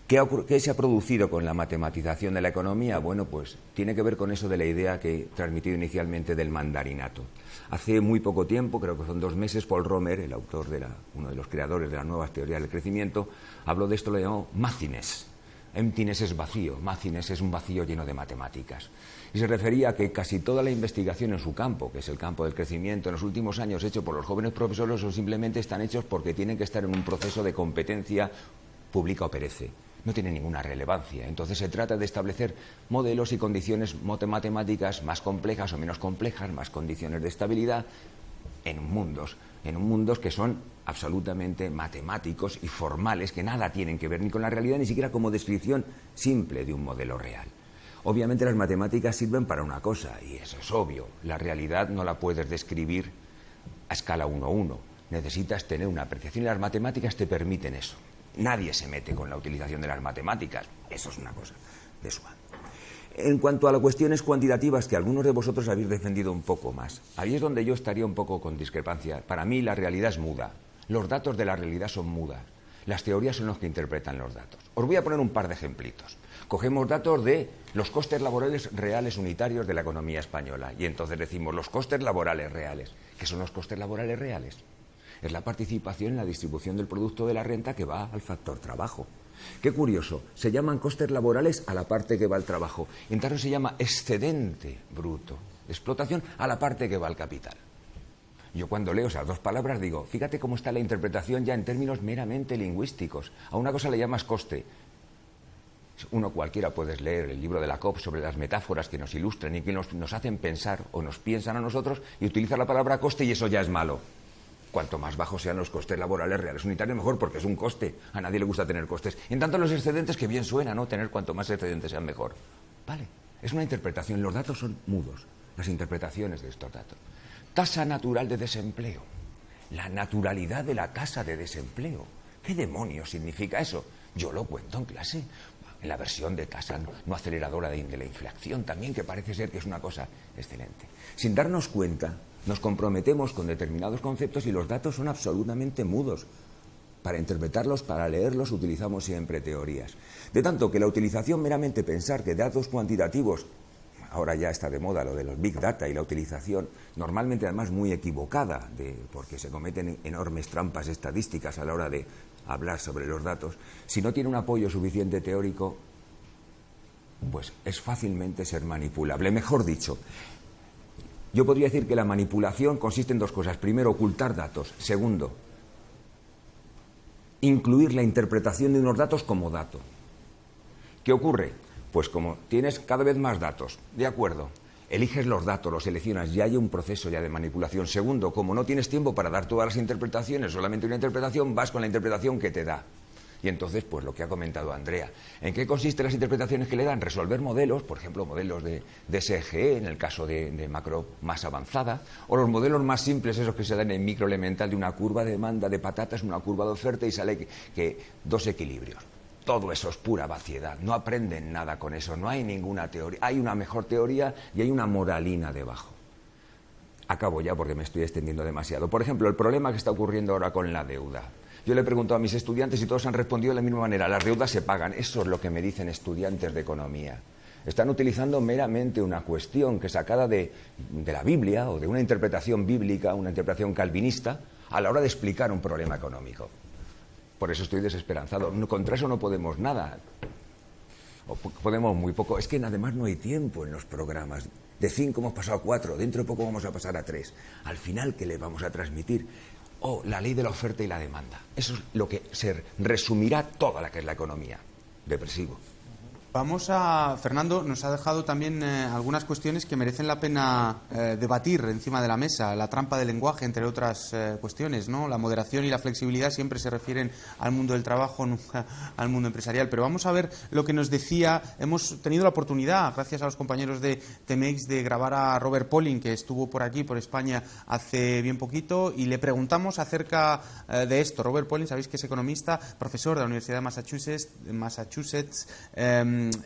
¿Qué se ha producido con la matematización de la economía? Bueno, pues tiene que ver con eso de la idea que he transmitido inicialmente del mandarinato. Hace muy poco tiempo, creo que son 2 meses, Paul Romer, el autor uno de los creadores de las nuevas teorías del crecimiento, habló de esto, lo llamó Mácines. Emptiness es vacío, Mácines es un vacío lleno de matemáticas. Y se refería a que casi toda la investigación en su campo, que es el campo del crecimiento, en los últimos años hecho por los jóvenes profesores, o simplemente están hechos porque tienen que estar en un proceso de competencia pública o perece. No tiene ninguna relevancia. Entonces se trata de establecer modelos y condiciones matemáticas más complejas o menos complejas, más condiciones de estabilidad en mundos que son absolutamente matemáticos y formales, que nada tienen que ver ni con la realidad, ni siquiera como descripción simple de un modelo real. Obviamente las matemáticas sirven para una cosa, y eso es obvio. La realidad no la puedes describir a escala 1:1. Necesitas tener una apreciación y las matemáticas te permiten eso. Nadie se mete con la utilización de las matemáticas. Eso es una cosa de suave. En cuanto a las cuestiones cuantitativas, que algunos de vosotros habéis defendido un poco más, ahí es donde yo estaría un poco con discrepancia. Para mí la realidad es muda. Los datos de la realidad son mudas. Las teorías son los que interpretan los datos. Os voy a poner un par de ejemplitos. Cogemos datos de los costes laborales reales unitarios de la economía española y entonces decimos los costes laborales reales. ¿Qué son los costes laborales reales? Es la participación en la distribución del producto de la renta que va al factor trabajo. Qué curioso, se llaman costes laborales a la parte que va al trabajo. En Tarno se llama excedente bruto de explotación a la parte que va al capital. Yo cuando leo esas dos palabras digo, fíjate cómo está la interpretación ya en términos meramente lingüísticos. A una cosa le llamas coste. Uno cualquiera puedes leer el libro de Lakoff sobre las metáforas que nos ilustran y que nos hacen pensar o nos piensan a nosotros y utiliza la palabra coste y eso ya es malo. Cuanto más bajos sean los costes laborales reales unitarios, mejor, porque es un coste. A nadie le gusta tener costes. En tanto, los excedentes, que bien suena, ¿no? Tener cuanto más excedentes sean mejor. Vale, es una interpretación. Los datos son mudos, las interpretaciones de estos datos. Tasa natural de desempleo. La naturalidad de la tasa de desempleo. ¿Qué demonios significa eso? Yo lo cuento en clase. En la versión de tasa no aceleradora de la inflación también, que parece ser que es una cosa excelente. Sin darnos cuenta, nos comprometemos con determinados conceptos y los datos son absolutamente mudos. Para interpretarlos, para leerlos, utilizamos siempre teorías. De tanto que la utilización meramente pensar que datos cuantitativos, ahora ya está de moda lo de los Big Data y la utilización, normalmente además muy equivocada, porque se cometen enormes trampas estadísticas a la hora de hablar sobre los datos, si no tiene un apoyo suficiente teórico, pues es fácilmente ser manipulable. Mejor dicho, yo podría decir que la manipulación consiste en dos cosas. Primero, ocultar datos. Segundo, incluir la interpretación de unos datos como dato. ¿Qué ocurre? Pues como tienes cada vez más datos, de acuerdo, eliges los datos, los seleccionas, ya hay un proceso ya de manipulación. Segundo, como no tienes tiempo para dar todas las interpretaciones, solamente una interpretación, vas con la interpretación que te da. Y entonces, pues lo que ha comentado Andrea. ¿En qué consisten las interpretaciones que le dan? Resolver modelos, por ejemplo, modelos de SGE, en el caso de macro más avanzada, o los modelos más simples, esos que se dan en microelemental, de una curva de demanda de patatas, una curva de oferta y sale que dos equilibrios. Todo eso es pura vaciedad, no aprenden nada con eso, no hay ninguna teoría. Hay una mejor teoría y hay una moralina debajo. Acabo ya porque me estoy extendiendo demasiado. Por ejemplo, el problema que está ocurriendo ahora con la deuda. Yo le he preguntado a mis estudiantes y todos han respondido de la misma manera. Las deudas se pagan. Eso es lo que me dicen estudiantes de economía. Están utilizando meramente una cuestión que sacada de la Biblia o de una interpretación bíblica, una interpretación calvinista, a la hora de explicar un problema económico. Por eso estoy desesperanzado. Contra eso no podemos nada. O podemos muy poco. Es que además no hay tiempo en los programas. De 5 hemos pasado a 4. Dentro de poco vamos a pasar a 3. Al final, ¿qué le vamos a transmitir? La ley de la oferta y la demanda. Eso es lo que se resumirá toda la que es la economía. Depresivo. Vamos a... Fernando nos ha dejado también algunas cuestiones que merecen la pena debatir encima de la mesa. La trampa del lenguaje, entre otras cuestiones, ¿no? La moderación y la flexibilidad siempre se refieren al mundo del trabajo, nunca al mundo empresarial. Pero vamos a ver lo que nos decía. Hemos tenido la oportunidad, gracias a los compañeros de TMX, de grabar a Robert Pauling, que estuvo por aquí, por España, hace bien poquito, y le preguntamos acerca de esto. Robert Pauling, sabéis que es economista, profesor de la Universidad de Massachusetts,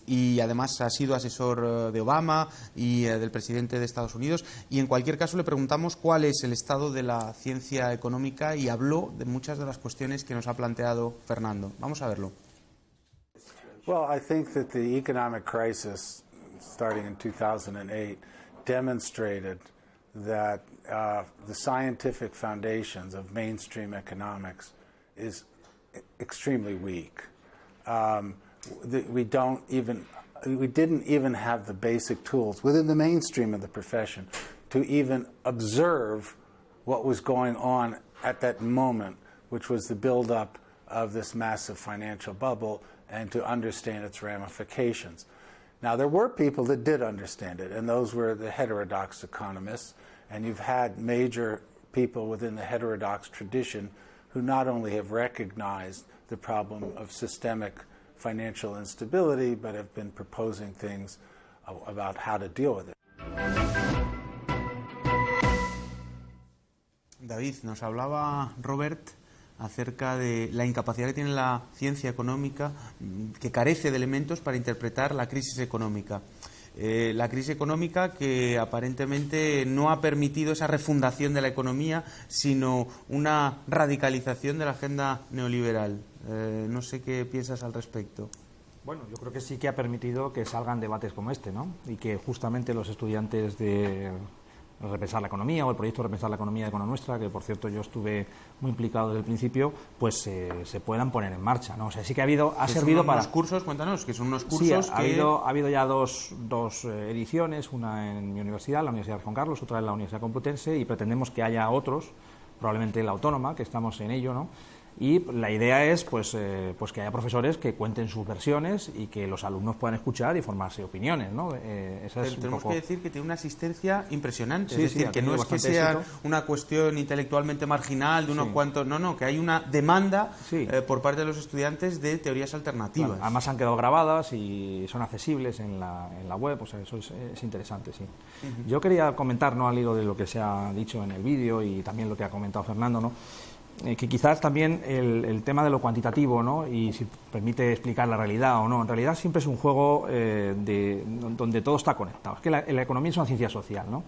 y además ha sido asesor de Obama y del presidente de Estados Unidos, y en cualquier caso le preguntamos cuál es el estado de la ciencia económica y habló de muchas de las cuestiones que nos ha planteado Fernando. Vamos a verlo. Well, I think that the economic crisis starting in 2008 demonstrated that the scientific foundations of mainstream economics is extremely weak. We didn't even have the basic tools within the mainstream of the profession to even observe what was going on at that moment, which was the buildup of this massive financial bubble, and to understand its ramifications. Now, there were people that did understand it, and those were the heterodox economists, and you've had major people within the heterodox tradition who not only have recognized the problem of systemic financial instability, but have been proposing things about how to deal with it. David, nos hablaba Robert acerca de la incapacidad que tiene la ciencia económica, que carece de elementos para interpretar la crisis económica. La crisis económica que aparentemente no ha permitido esa refundación de la economía, sino una radicalización de la agenda neoliberal. No sé qué piensas al respecto. Bueno, yo creo que sí que ha permitido que salgan debates como este, ¿no? Y que justamente los estudiantes de Repensar la Economía o el proyecto Repensar la Economía de Econonuestra, que por cierto yo estuve muy implicado desde el principio, pues se puedan poner en marcha, ¿no? O sea, sí que ha servido para... unos cursos, cuéntanos, que son unos cursos sí, ha habido ya dos ediciones, una en mi universidad, la Universidad de Juan Carlos, otra en la Universidad Complutense, y pretendemos que haya otros, probablemente en la Autónoma, que estamos en ello, ¿no? Y la idea es pues que haya profesores que cuenten sus versiones y que los alumnos puedan escuchar y formarse opiniones, ¿no? Tenemos que decir que tiene una asistencia impresionante, sí, es decir, que no es que sea una cuestión intelectualmente marginal de unos cuantos, no, que hay una demanda por parte de los estudiantes de teorías alternativas. Claro, además han quedado grabadas y son accesibles en la web, o sea, eso es interesante, sí. Yo quería comentar, ¿no?, al hilo de lo que se ha dicho en el vídeo y también lo que ha comentado Fernando, ¿no?, que quizás también el tema de lo cuantitativo, ¿no?, y si permite explicar la realidad o no, en realidad siempre es un juego donde todo está conectado. Es que la economía es una ciencia social, ¿no?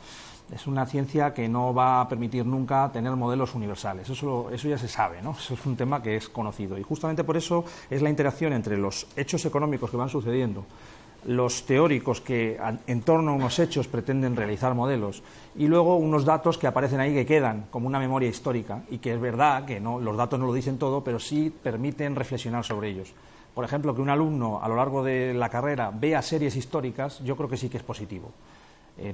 Es una ciencia que no va a permitir nunca tener modelos universales, eso ya se sabe, ¿no? Eso es un tema que es conocido y justamente por eso es la interacción entre los hechos económicos que van sucediendo, los teóricos que en torno a unos hechos pretenden realizar modelos y luego unos datos que aparecen ahí que quedan como una memoria histórica y que es verdad que no, los datos no lo dicen todo, pero sí permiten reflexionar sobre ellos. Por ejemplo, que un alumno a lo largo de la carrera vea series históricas, yo creo que sí que es positivo.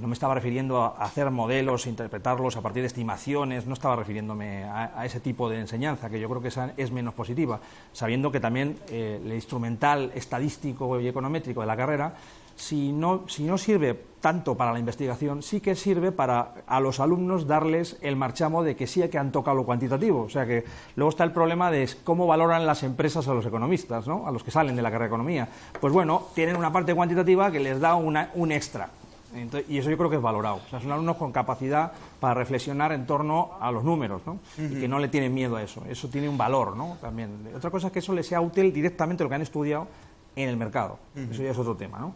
No me estaba refiriendo a hacer modelos, interpretarlos a partir de estimaciones, no estaba refiriéndome a ese tipo de enseñanza, que yo creo que esa es menos positiva, sabiendo que también el instrumental estadístico y econométrico de la carrera, si no sirve tanto para la investigación, sí que sirve para a los alumnos darles el marchamo de que sí que han tocado lo cuantitativo. O sea que luego está el problema de cómo valoran las empresas a los economistas, ¿no?, a los que salen de la carrera de economía. Pues bueno, tienen una parte cuantitativa que les da un extra. Entonces, y eso yo creo que es valorado. O sea, son alumnos con capacidad para reflexionar en torno a los números, ¿no? Y que no le tienen miedo a eso. Eso tiene un valor, ¿no?, también. Otra cosa es que eso les sea útil directamente lo que han estudiado en el mercado. Eso ya es otro tema, ¿no?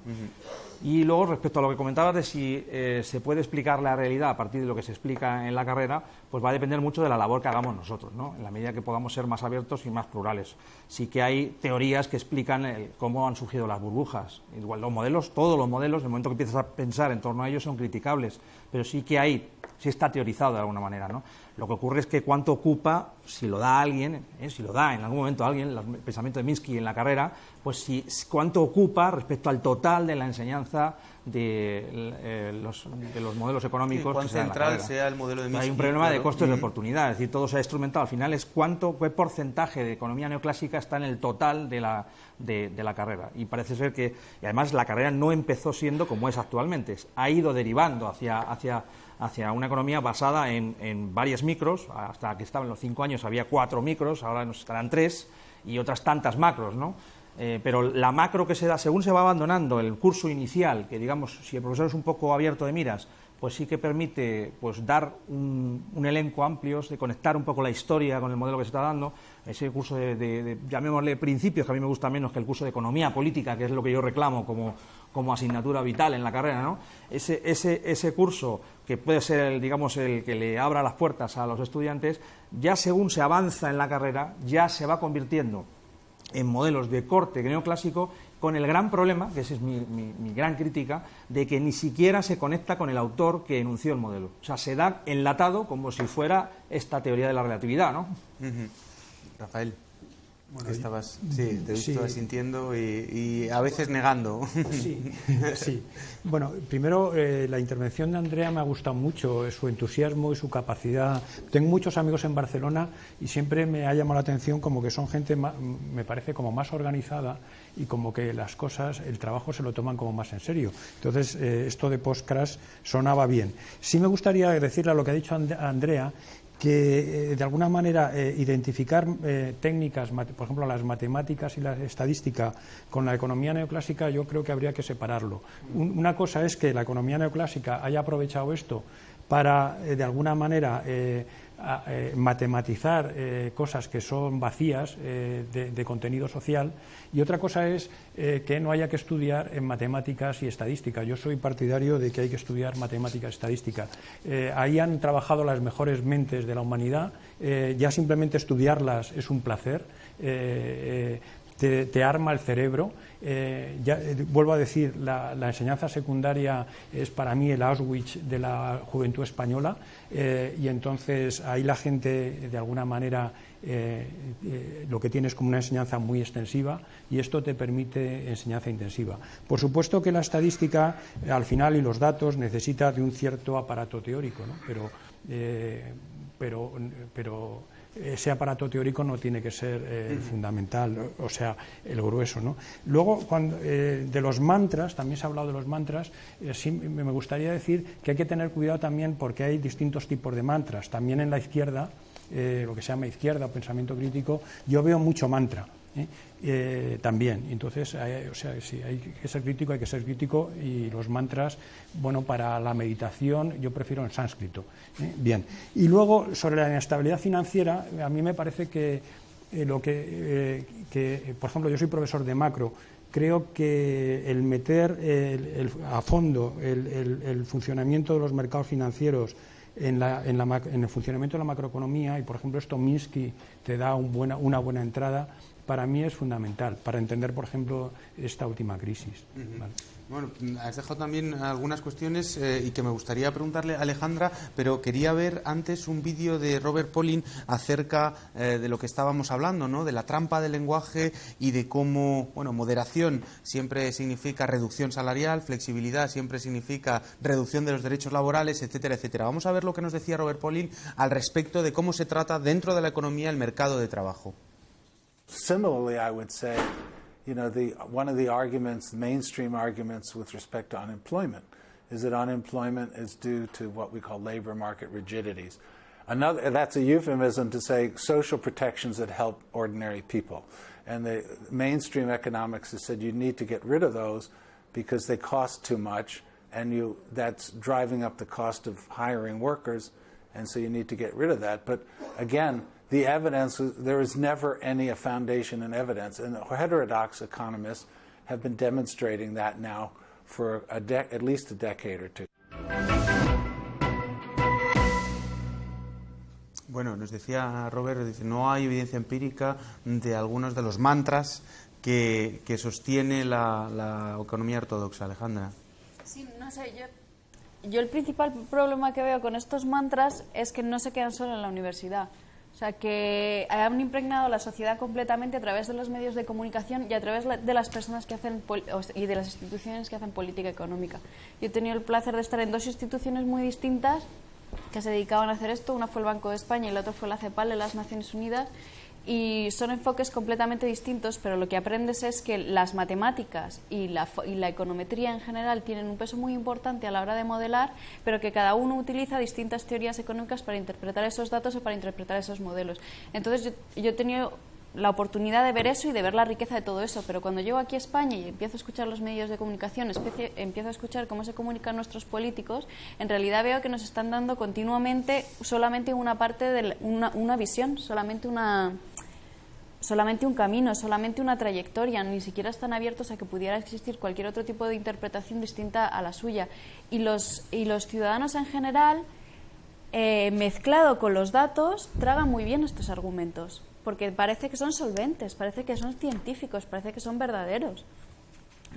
Y luego, respecto a lo que comentabas de si se puede explicar la realidad a partir de lo que se explica en la carrera, pues va a depender mucho de la labor que hagamos nosotros, ¿no?, en la medida que podamos ser más abiertos y más plurales. Sí que hay teorías que explican cómo han surgido las burbujas. Igual los modelos, todos los modelos, en el momento que empiezas a pensar en torno a ellos son criticables, pero sí está teorizado de alguna manera, ¿no? Lo que ocurre es que cuánto ocupa, si lo da alguien, si lo da en algún momento alguien, el pensamiento de Minsky en la carrera, pues cuánto ocupa respecto al total de la enseñanza de los modelos económicos. Cuán central sea el modelo de Minsky. Hay un problema de costes de oportunidad, es decir, todo se ha instrumentado. Al final es qué porcentaje de economía neoclásica está en el total de la carrera. Y parece ser que, y además la carrera no empezó siendo como es actualmente, ha ido derivando hacia una economía basada en varias micros. Hasta que estaban los 5 años había 4 micros, ahora nos estarán 3 y otras tantas macros, ¿no? Pero la macro que se da, según se va abandonando el curso inicial, que digamos, si el profesor es un poco abierto de miras, pues sí que permite pues dar un elenco amplio, de conectar un poco la historia con el modelo que se está dando. Ese curso de llamémosle principios, que a mí me gusta menos que el curso de economía política, que es lo que yo reclamo como asignatura vital en la carrera, ¿no? Ese curso, que puede ser el que le abra las puertas a los estudiantes, ya según se avanza en la carrera, ya se va convirtiendo en modelos de corte neoclásico, con el gran problema, que esa es mi gran crítica, de que ni siquiera se conecta con el autor que enunció el modelo. O sea, se da enlatado como si fuera esta teoría de la relatividad, ¿no? Rafael, bueno, te he visto asintiendo y a veces negando. Sí. Bueno, primero, la intervención de Andrea me ha gustado mucho, su entusiasmo y su capacidad. Tengo muchos amigos en Barcelona y siempre me ha llamado la atención como que son gente, me parece, como más organizada y como que las cosas, el trabajo se lo toman como más en serio. Entonces, esto de Postcrash sonaba bien. Sí me gustaría decirle a lo que ha dicho Andrea, que de alguna manera identificar técnicas, por ejemplo las matemáticas y la estadística con la economía neoclásica, yo creo que habría que separarlo. Una cosa es que la economía neoclásica haya aprovechado esto para de alguna manera matematizar cosas que son vacías de contenido social, y otra cosa es que no haya que estudiar en matemáticas y estadística. Yo soy partidario de que hay que estudiar matemáticas y estadística. Ahí han trabajado las mejores mentes de la humanidad, ya simplemente estudiarlas es un placer. te arma el cerebro. Vuelvo a decir, la enseñanza secundaria es para mí el Auschwitz de la juventud española, y entonces ahí la gente de alguna manera lo que tiene es como una enseñanza muy extensiva, y esto te permite enseñanza intensiva. Por supuesto que la estadística al final y los datos necesita de un cierto aparato teórico, ¿no? Pero ese aparato teórico no tiene que ser fundamental, o sea, el grueso, ¿no? Luego, de los mantras, también se ha hablado de los mantras, sí me gustaría decir que hay que tener cuidado también porque hay distintos tipos de mantras. También en la izquierda, lo que se llama izquierda o pensamiento crítico, yo veo mucho mantra. También, entonces, o sea, sí, hay que ser crítico, y los mantras, bueno, para la meditación yo prefiero en sánscrito. Bien, y luego sobre la inestabilidad financiera, a mí me parece que por ejemplo, yo soy profesor de macro. Creo que el meter a fondo el funcionamiento de los mercados financieros en el funcionamiento de la macroeconomía, y por ejemplo esto Minsky te da una buena entrada, para mí es fundamental para entender, por ejemplo, esta última crisis. ¿Vale? Bueno, has dejado también algunas cuestiones y que me gustaría preguntarle a Alejandra, pero quería ver antes un vídeo de Robert Pollin acerca de lo que estábamos hablando, ¿no? De la trampa del lenguaje y de cómo, bueno, moderación siempre significa reducción salarial, flexibilidad siempre significa reducción de los derechos laborales, etcétera, etcétera. Vamos a ver lo que nos decía Robert Pollin al respecto de cómo se trata dentro de la economía el mercado de trabajo. Similarly, I would say, one of the arguments, mainstream arguments with respect to unemployment, is that unemployment is due to what we call labor market rigidities. That's a euphemism to say social protections that help ordinary people. And the mainstream economics has said you need to get rid of those because they cost too much, and that's driving up the cost of hiring workers, and so you need to get rid of that. But again, the evidence, there is never any foundation in evidence, and heterodox economists have been demonstrating that now for at least a decade or two. Bueno, nos decía Robert, dice, no hay evidencia empírica de algunos de los mantras que sostiene la economía ortodoxa. Alejandra. Sí, no sé, yo el principal problema que veo con estos mantras es que no se quedan solo en la universidad. O sea, que han impregnado la sociedad completamente a través de los medios de comunicación y a través de las personas que hacen y de las instituciones que hacen política económica. Yo he tenido el placer de estar en dos instituciones muy distintas que se dedicaban a hacer esto. Una fue el Banco de España y la otra fue la CEPAL de las Naciones Unidas. Y son enfoques completamente distintos, pero lo que aprendes es que las matemáticas y la econometría en general tienen un peso muy importante a la hora de modelar, pero que cada uno utiliza distintas teorías económicas para interpretar esos datos o para interpretar esos modelos. Entonces yo he tenido la oportunidad de ver eso y de ver la riqueza de todo eso, pero cuando llego aquí a España y empiezo a escuchar los medios de comunicación, empiezo a escuchar cómo se comunican nuestros políticos, en realidad veo que nos están dando continuamente solamente una parte de una visión, solamente un camino, solamente una trayectoria, ni siquiera están abiertos a que pudiera existir cualquier otro tipo de interpretación distinta a la suya. Y los ciudadanos en general, mezclado con los datos, tragan muy bien estos argumentos, porque parece que son solventes, parece que son científicos, parece que son verdaderos.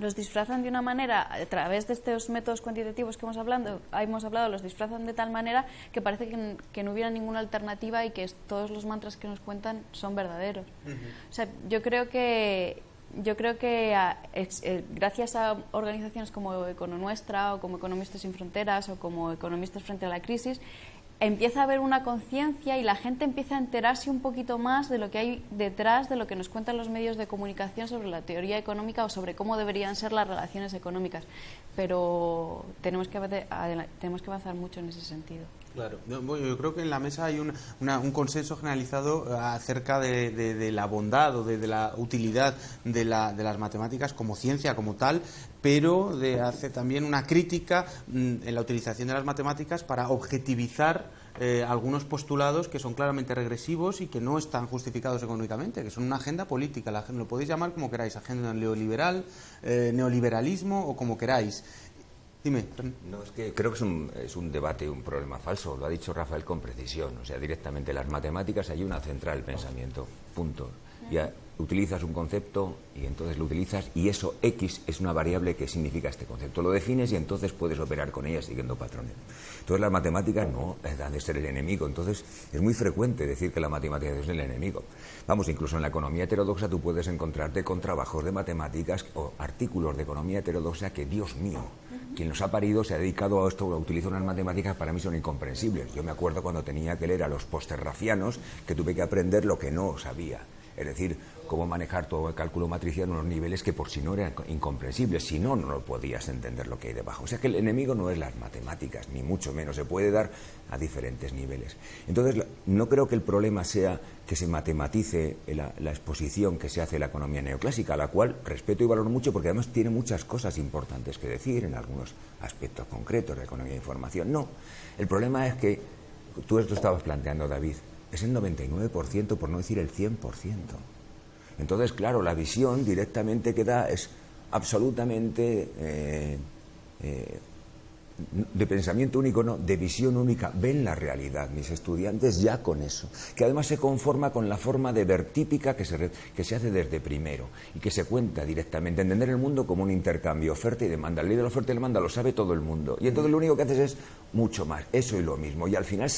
Los disfrazan de una manera, a través de estos métodos cuantitativos que hemos hablado, los disfrazan de tal manera que parece que no hubiera ninguna alternativa y que todos los mantras que nos cuentan son verdaderos. O sea, yo creo que gracias a organizaciones como Econonuestra o como Economistas sin Fronteras o como Economistas frente a la crisis, empieza a haber una conciencia y la gente empieza a enterarse un poquito más de lo que hay detrás de lo que nos cuentan los medios de comunicación sobre la teoría económica o sobre cómo deberían ser las relaciones económicas. Pero tenemos que avanzar mucho en ese sentido. Claro, yo creo que en la mesa hay un consenso generalizado acerca de la bondad o de la utilidad de las matemáticas como ciencia, como tal, pero hace también una crítica en la utilización de las matemáticas para objetivizar algunos postulados que son claramente regresivos y que no están justificados económicamente, que son una agenda política, lo podéis llamar como queráis, agenda neoliberal, neoliberalismo o como queráis. Dime. No, es que creo que es un debate, un problema falso. Lo ha dicho Rafael con precisión. O sea, directamente las matemáticas ayudan a centrar el pensamiento. Punto. utilizas un concepto y entonces lo utilizas y eso X es una variable que significa este concepto. Lo defines y entonces puedes operar con ella siguiendo patrones. Entonces las matemáticas no han de ser el enemigo. Entonces es muy frecuente decir que la matemática es el enemigo. Vamos, incluso en la economía heterodoxa tú puedes encontrarte con trabajos de matemáticas o artículos de economía heterodoxa que, Dios mío, quien los ha parido se ha dedicado a esto, a utilizar unas matemáticas para mí son incomprensibles. Yo me acuerdo cuando tenía que leer a los posterracianos que tuve que aprender lo que no sabía. Es decir, cómo manejar todo el cálculo matricial en unos niveles que por sí no eran incomprensibles, si no, no lo podías entender lo que hay debajo. O sea que el enemigo no es las matemáticas, ni mucho menos, se puede dar a diferentes niveles. Entonces, no creo que el problema sea que se matematice la exposición que se hace de la economía neoclásica, a la cual respeto y valoro mucho porque además tiene muchas cosas importantes que decir en algunos aspectos concretos de economía de información. No, el problema es que, tú esto estabas planteando, David, es el 99%, por no decir el 100%. Entonces, claro, la visión directamente que da es absolutamente de pensamiento único, no, de visión única. Ven la realidad, mis estudiantes, ya con eso. Que además se conforma con la forma de ver típica que se hace desde primero y que se cuenta directamente. Entender el mundo como un intercambio, oferta y demanda. La ley de la oferta y demanda lo sabe todo el mundo. Y entonces lo único que haces es mucho más, eso y lo mismo. Y al final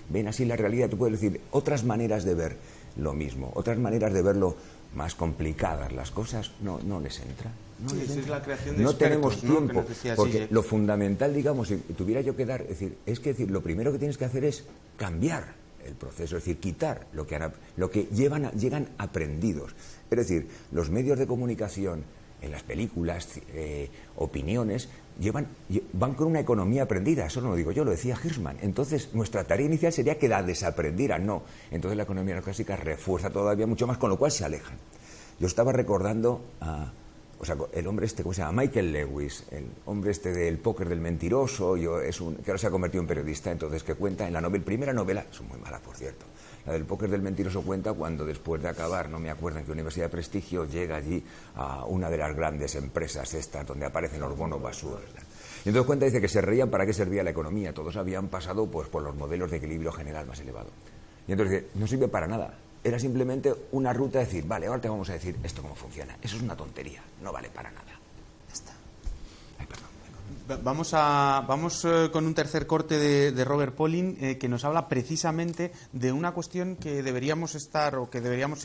ven así la realidad. Tú puedes decir otras maneras de ver lo mismo, otras maneras de verlo más complicadas. Las cosas no les entra. Es la creación de no expertos, tenemos tiempo, ¿no? porque lo fundamental, digamos, si tuviera yo que dar, es que lo primero que tienes que hacer es cambiar el proceso, es decir, quitar lo que llegan aprendidos. Es decir, los medios de comunicación, en las películas, opiniones, van con una economía aprendida. Eso no lo digo yo, lo decía Hirschman. Entonces, nuestra tarea inicial sería que la desaprendieran. No. Entonces, la economía neoclásica refuerza todavía mucho más, con lo cual se alejan. Yo estaba recordando el hombre ¿cómo se llama? Michael Lewis, el hombre del póker del mentiroso, que ahora se ha convertido en periodista, entonces que cuenta en la primera novela, son muy malas por cierto, la del póker del mentiroso, cuenta cuando después de acabar, no me acuerdo en qué universidad de prestigio, llega allí a una de las grandes empresas estas donde aparecen los bonos basura. Y entonces cuenta, dice que se reían para qué servía la economía, todos habían pasado pues por los modelos de equilibrio general más elevado. Y entonces dice, no sirve para nada. Era simplemente una ruta de decir, vale, ahora te vamos a decir esto cómo funciona. Eso es una tontería, no vale para nada. Ya está. Ay, perdón. Vamos con un tercer corte de Robert Pauling que nos habla precisamente de una cuestión que deberíamos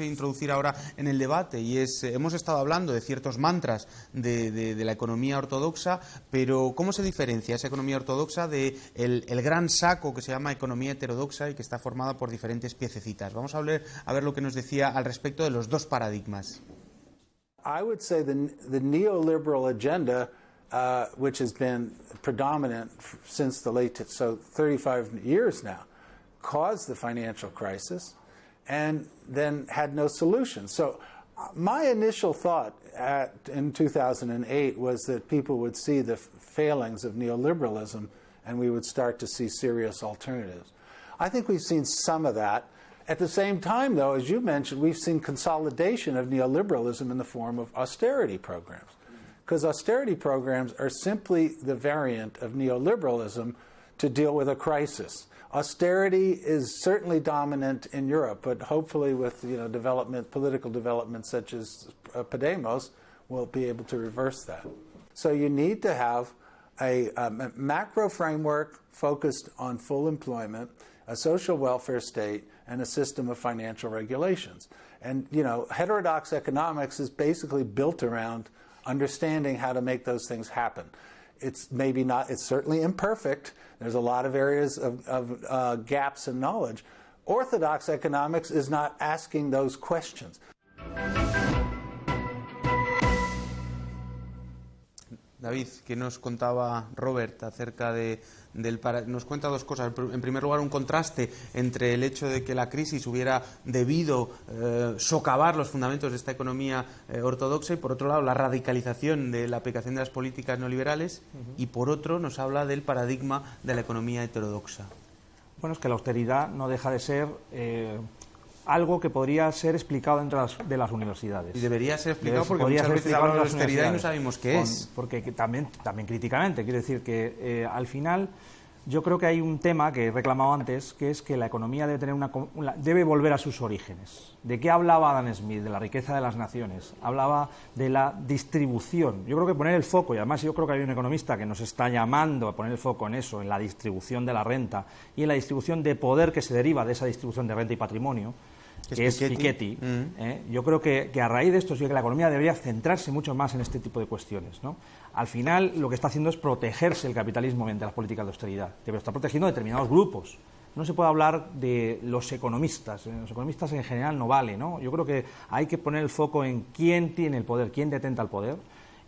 introducir ahora en el debate, y es, hemos estado hablando de ciertos mantras de la economía ortodoxa, pero ¿cómo se diferencia esa economía ortodoxa de el gran saco que se llama economía heterodoxa y que está formada por diferentes piececitas? Vamos a ver lo que nos decía al respecto de los dos paradigmas. I would say the neoliberal agenda, which has been predominant since the late, 35 years now, caused the financial crisis and then had no solution. So my initial thought in 2008 was that people would see the failings of neoliberalism and we would start to see serious alternatives. I think we've seen some of that. At the same time, though, as you mentioned, we've seen consolidation of neoliberalism in the form of austerity programs. Because austerity programs are simply the variant of neoliberalism to deal with a crisis. Austerity is certainly dominant in Europe, but hopefully with political development such as Podemos, we'll be able to reverse that. So you need to have a macro framework focused on full employment, a social welfare state, and a system of financial regulations. And, heterodox economics is basically built around understanding how to make those things happen. It's certainly imperfect. There's a lot of areas of gaps in knowledge. Orthodox economics is not asking those questions. David, ¿qué nos contaba Robert acerca nos cuenta dos cosas? En primer lugar, un contraste entre el hecho de que la crisis hubiera debido socavar los fundamentos de esta economía ortodoxa, y por otro lado la radicalización de la aplicación de las políticas neoliberales, y por otro nos habla del paradigma de la economía heterodoxa. Bueno, es que la austeridad no deja de ser algo que podría ser explicado dentro de las universidades. Y debería ser explicado porque muchas veces hablamos de austeridad y no sabemos qué es. Porque también críticamente, quiero decir que al final yo creo que hay un tema que he reclamado antes, que es que la economía debe tener debe volver a sus orígenes. ¿De qué hablaba Adam Smith? De la riqueza de las naciones. Hablaba de la distribución. Yo creo que poner el foco, y además yo creo que hay un economista que nos está llamando a poner el foco en eso, en la distribución de la renta y en la distribución de poder que se deriva de esa distribución de renta y patrimonio, que es Piketty. Yo creo que a raíz de esto sí que la economía debería centrarse mucho más en este tipo de cuestiones, ¿no? Al final lo que está haciendo es protegerse el capitalismo mediante las políticas de austeridad, pero está protegiendo determinados grupos. No se puede hablar de los economistas en general no vale, ¿no? Yo creo que hay que poner el foco en quién tiene el poder, quién detenta el poder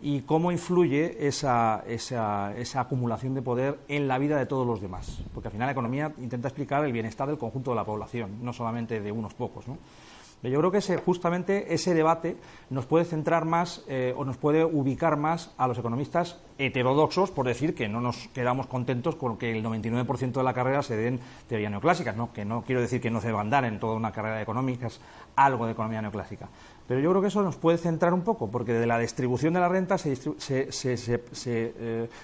y cómo influye esa acumulación de poder en la vida de todos los demás. Porque al final la economía intenta explicar el bienestar del conjunto de la población, no solamente de unos pocos, ¿no? Yo creo que justamente ese debate nos puede centrar más o nos puede ubicar más a los economistas heterodoxos, por decir que no nos quedamos contentos con que el 99% de la carrera se den teorías neoclásicas, ¿no? Que no quiero decir que no se deban dar en toda una carrera de económicas algo de economía neoclásica. Pero yo creo que eso nos puede centrar un poco, porque de la distribución de la renta se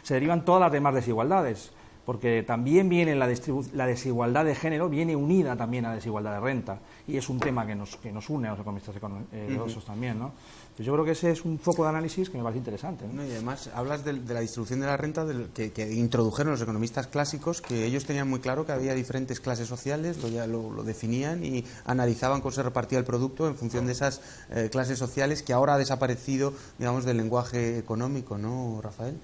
derivan todas las demás desigualdades. Porque también viene la desigualdad de género, viene unida también a la desigualdad de renta, y es un tema que nos une a los economistas heterodoxos también, ¿no? Entonces yo creo que ese es un foco de análisis que me parece interesante, ¿no? Y además hablas de la distribución de la renta que introdujeron los economistas clásicos, que ellos tenían muy claro que había diferentes clases sociales, lo definían y analizaban cómo se repartía el producto en función de esas clases sociales, que ahora ha desaparecido, digamos, del lenguaje económico, ¿no, Rafael?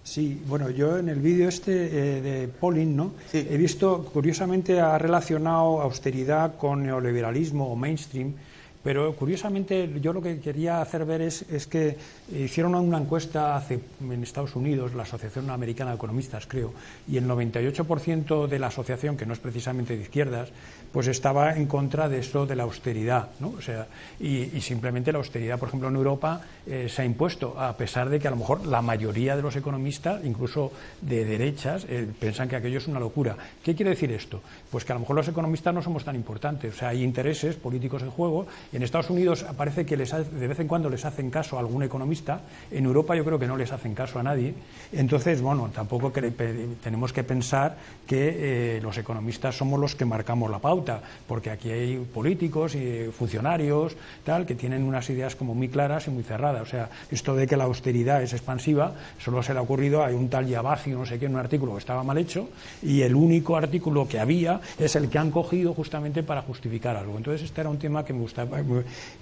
Sí, bueno, yo en el vídeo de Polin, ¿no? Sí. He visto, curiosamente, ha relacionado austeridad con neoliberalismo o mainstream, pero curiosamente yo lo que quería hacer ver es que hicieron una encuesta en Estados Unidos, la Asociación Americana de Economistas, creo, y el 98% de la asociación, que no es precisamente de izquierdas, pues estaba en contra de eso de la austeridad, ¿no? O sea, y simplemente la austeridad, por ejemplo, en Europa se ha impuesto, a pesar de que a lo mejor la mayoría de los economistas, incluso de derechas, piensan que aquello es una locura. ¿Qué quiere decir esto? Pues que a lo mejor los economistas no somos tan importantes, o sea, hay intereses políticos en juego. En Estados Unidos parece que de vez en cuando les hacen caso a algún economista, en Europa yo creo que no les hacen caso a nadie. Entonces, bueno, tampoco tenemos que pensar que los economistas somos los que marcamos la pauta, porque aquí hay políticos y funcionarios tal que tienen unas ideas como muy claras y muy cerradas. O sea, esto de que la austeridad es expansiva solo se le ha ocurrido a un tal Yavazi, no sé qué, en un artículo que estaba mal hecho, y el único artículo que había es el que han cogido justamente para justificar algo. Entonces este era un tema que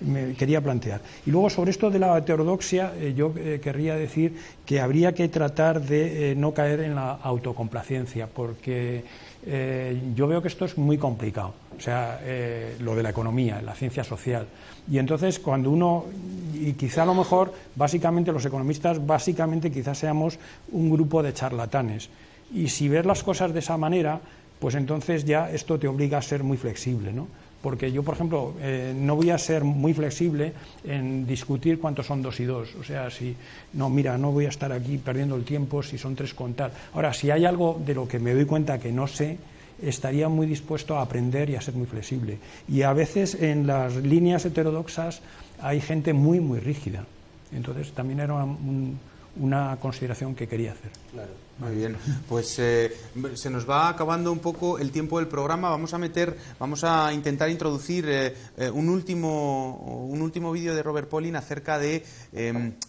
me quería plantear. Y luego sobre esto de la heterodoxia, yo querría decir que habría que tratar de no caer en la autocomplacencia, porque yo veo que esto es muy complicado, o sea, lo de la economía, la ciencia social, y entonces cuando uno, y quizá a lo mejor básicamente los economistas quizás seamos un grupo de charlatanes, y si ves las cosas de esa manera, pues entonces ya esto te obliga a ser muy flexible, ¿no? Porque yo, por ejemplo, no voy a ser muy flexible en discutir cuántos son 2 y 2. O sea, no voy a estar aquí perdiendo el tiempo si son 3 con tal. Ahora, si hay algo de lo que me doy cuenta que no sé, estaría muy dispuesto a aprender y a ser muy flexible. Y a veces en las líneas heterodoxas hay gente muy, muy rígida. Entonces, también era una consideración que quería hacer. Claro. Muy bien, pues se nos va acabando un poco el tiempo del programa. Vamos a intentar introducir un último vídeo de Robert Polin acerca de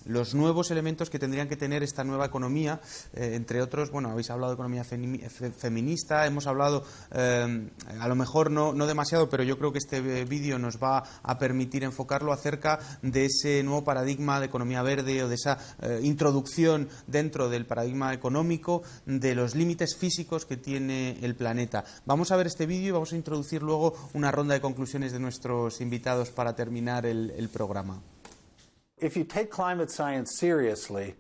los nuevos elementos que tendrían que tener esta nueva economía, entre otros, bueno, habéis hablado de economía feminista, hemos hablado, a lo mejor no demasiado, pero yo creo que este vídeo nos va a permitir enfocarlo acerca de ese nuevo paradigma de economía verde o de esa introducción dentro del paradigma económico de los límites físicos que tiene el planeta. Vamos a ver este vídeo y vamos a introducir luego una ronda de conclusiones de nuestros invitados para terminar el programa. If you take climate science seriously,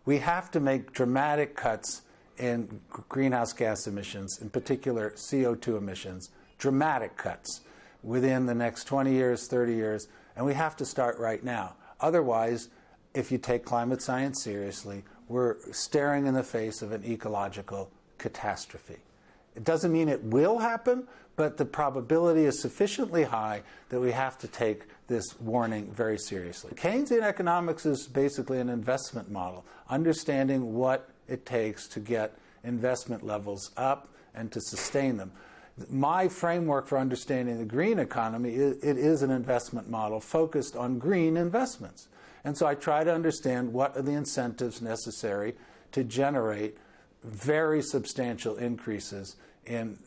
we have to make dramatic cuts in greenhouse gas emissions, in particular CO2 emissions, dramatic cuts within the next 20 years, 30 years, and we have to start right now. Otherwise, if you take climate science seriously, we're staring in the face of an ecological catastrophe. It doesn't mean it will happen, but the probability is sufficiently high that we have to take this warning very seriously. Keynesian economics is basically an investment model, understanding what it takes to get investment levels up and to sustain them. My framework for understanding the green economy, it is an investment model focused on green investments. And so I try to understand what are the incentives necessary to generate very substantial increases in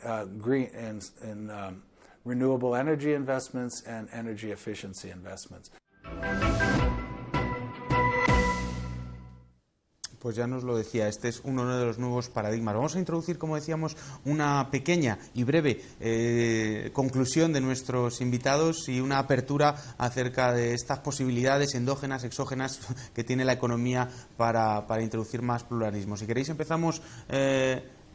renewable energy investments and energy efficiency investments. Pues ya nos lo decía, este es uno de los nuevos paradigmas. Vamos a introducir, como decíamos, una pequeña y breve conclusión de nuestros invitados y una apertura acerca de estas posibilidades endógenas, exógenas que tiene la economía para introducir más pluralismo. Si queréis empezamos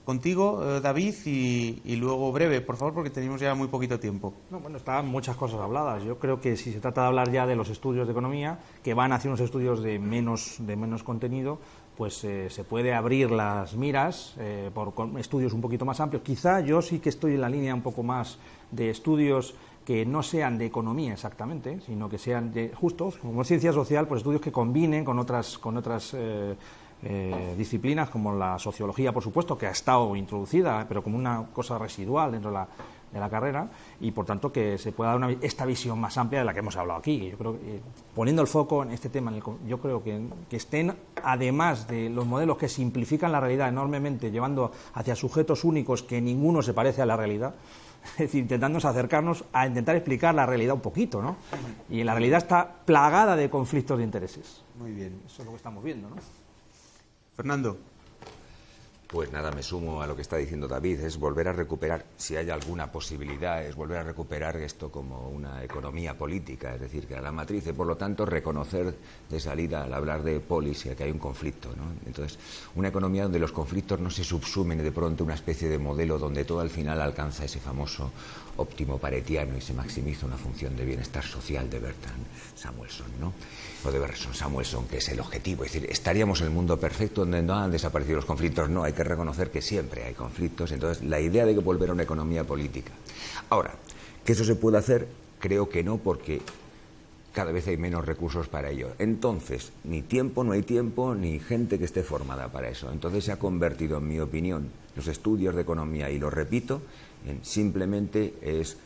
contigo, David, y luego breve, por favor, porque tenemos ya muy poquito tiempo. No, bueno, están muchas cosas habladas. Yo creo que si se trata de hablar ya de los estudios de economía, que van hacia unos estudios de menos contenido, pues se puede abrir las miras con estudios un poquito más amplios. Quizá yo sí que estoy en la línea un poco más de estudios que no sean de economía exactamente, sino que sean de justos, como ciencia social, pues estudios que combinen con otras disciplinas, como la sociología, por supuesto, que ha estado introducida, pero como una cosa residual dentro de la carrera, y por tanto que se pueda dar esta visión más amplia de la que hemos hablado aquí. Yo creo que poniendo el foco en este tema, yo creo que estén, además de los modelos que simplifican la realidad enormemente, llevando hacia sujetos únicos que ninguno se parece a la realidad, es decir, intentándonos acercarnos a intentar explicar la realidad un poquito, ¿no? Y la realidad está plagada de conflictos de intereses. Muy bien. Eso es lo que estamos viendo, ¿no? Fernando. Pues nada, me sumo a lo que está diciendo David, es volver a recuperar, si hay alguna posibilidad, es volver a recuperar esto como una economía política, es decir, que a la matriz, y por lo tanto reconocer de salida al hablar de polis que hay un conflicto, ¿no? Entonces, una economía donde los conflictos no se subsumen de pronto una especie de modelo donde todo al final alcanza ese famoso óptimo paretiano y se maximiza una función de bienestar social de Bertrand Samuelson, ¿no? O de Bertrand Samuelson, que es el objetivo, es decir, estaríamos en el mundo perfecto donde no han desaparecido los conflictos, no, hay que reconocer que siempre hay conflictos, entonces la idea de que volver a una economía política. Ahora, ¿que eso se puede hacer? Creo que no, porque cada vez hay menos recursos para ello. Entonces, no hay tiempo, ni gente que esté formada para eso. Entonces se ha convertido, en mi opinión, los estudios de economía, y lo repito, en simplemente es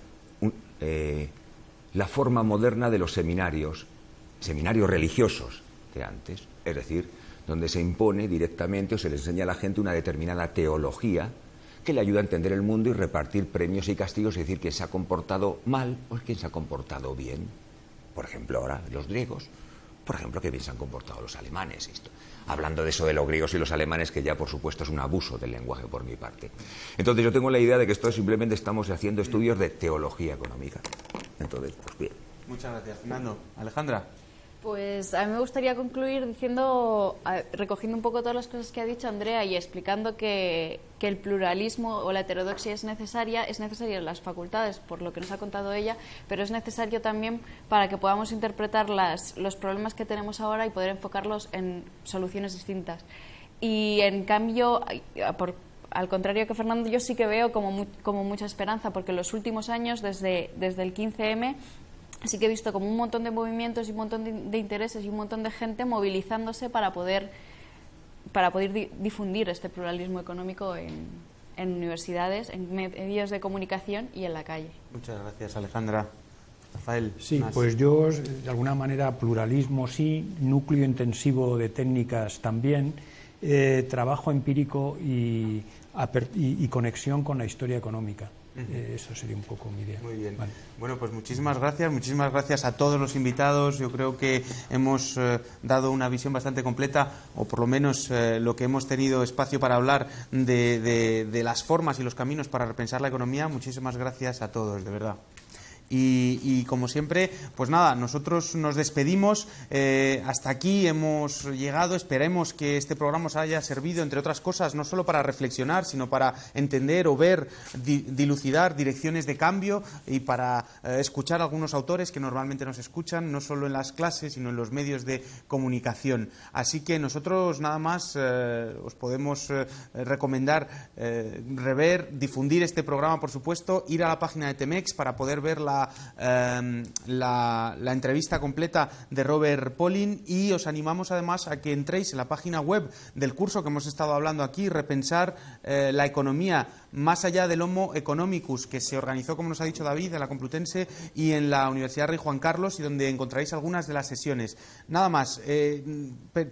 la forma moderna de los seminarios religiosos de antes, es decir, donde se impone directamente o se le enseña a la gente una determinada teología que le ayuda a entender el mundo y repartir premios y castigos, es decir, quién se ha comportado mal o quién se ha comportado bien. Por ejemplo, ahora los griegos, por ejemplo, qué bien se han comportado los alemanes. Hablando de eso de los griegos y los alemanes, que ya por supuesto es un abuso del lenguaje por mi parte. Entonces yo tengo la idea de que esto simplemente estamos haciendo estudios de teología económica. Entonces, pues bien. Muchas gracias, Fernando. Alejandra. Pues a mí me gustaría concluir recogiendo un poco todas las cosas que ha dicho Andrea y explicando que el pluralismo o la heterodoxia es necesaria en las facultades, por lo que nos ha contado ella, pero es necesario también para que podamos interpretar los problemas que tenemos ahora y poder enfocarlos en soluciones distintas. Y en cambio, al contrario que Fernando, yo sí que veo como mucha esperanza, porque en los últimos años, desde el 15M, sí que he visto como un montón de movimientos y un montón de intereses y un montón de gente movilizándose para poder difundir este pluralismo económico en universidades, en medios de comunicación y en la calle. Muchas gracias, Alejandra. Rafael. Sí, más. Pues yo, de alguna manera, pluralismo sí, núcleo intensivo de técnicas también, trabajo empírico y conexión con la historia económica. Eso sería un poco mi idea. Muy bien. Vale. Bueno, pues muchísimas gracias a todos los invitados. Yo creo que hemos dado una visión bastante completa, o por lo menos lo que hemos tenido espacio para hablar de las formas y los caminos para repensar la economía. Muchísimas gracias a todos, de verdad. Y como siempre, pues nada, nosotros nos despedimos. Hasta aquí hemos llegado. Esperemos que este programa os haya servido, entre otras cosas, no solo para reflexionar, sino para entender o ver, dilucidar direcciones de cambio y para escuchar a algunos autores que normalmente nos escuchan, no solo en las clases, sino en los medios de comunicación. Así que nosotros nada más os podemos recomendar rever, difundir este programa, por supuesto, ir a la página de Temex para poder ver la la entrevista completa de Robert Pollin, y os animamos además a que entréis en la página web del curso que hemos estado hablando aquí, Repensar la economía más allá del Homo economicus, que se organizó, como nos ha dicho David, en la Complutense y en la Universidad Rey Juan Carlos, y donde encontraréis algunas de las sesiones. Nada más,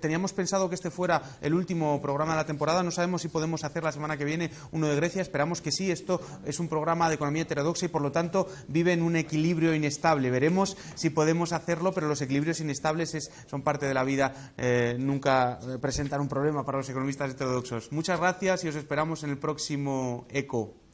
teníamos pensado que este fuera el último programa de la temporada, no sabemos si podemos hacer la semana que viene uno de Grecia, esperamos que sí. Esto es un programa de economía heterodoxa y por lo tanto vive en un equilibrio inestable. Veremos si podemos hacerlo, pero los equilibrios inestables son parte de la vida, nunca presentan un problema para los economistas heterodoxos. Muchas gracias y os esperamos en el próximo ECO.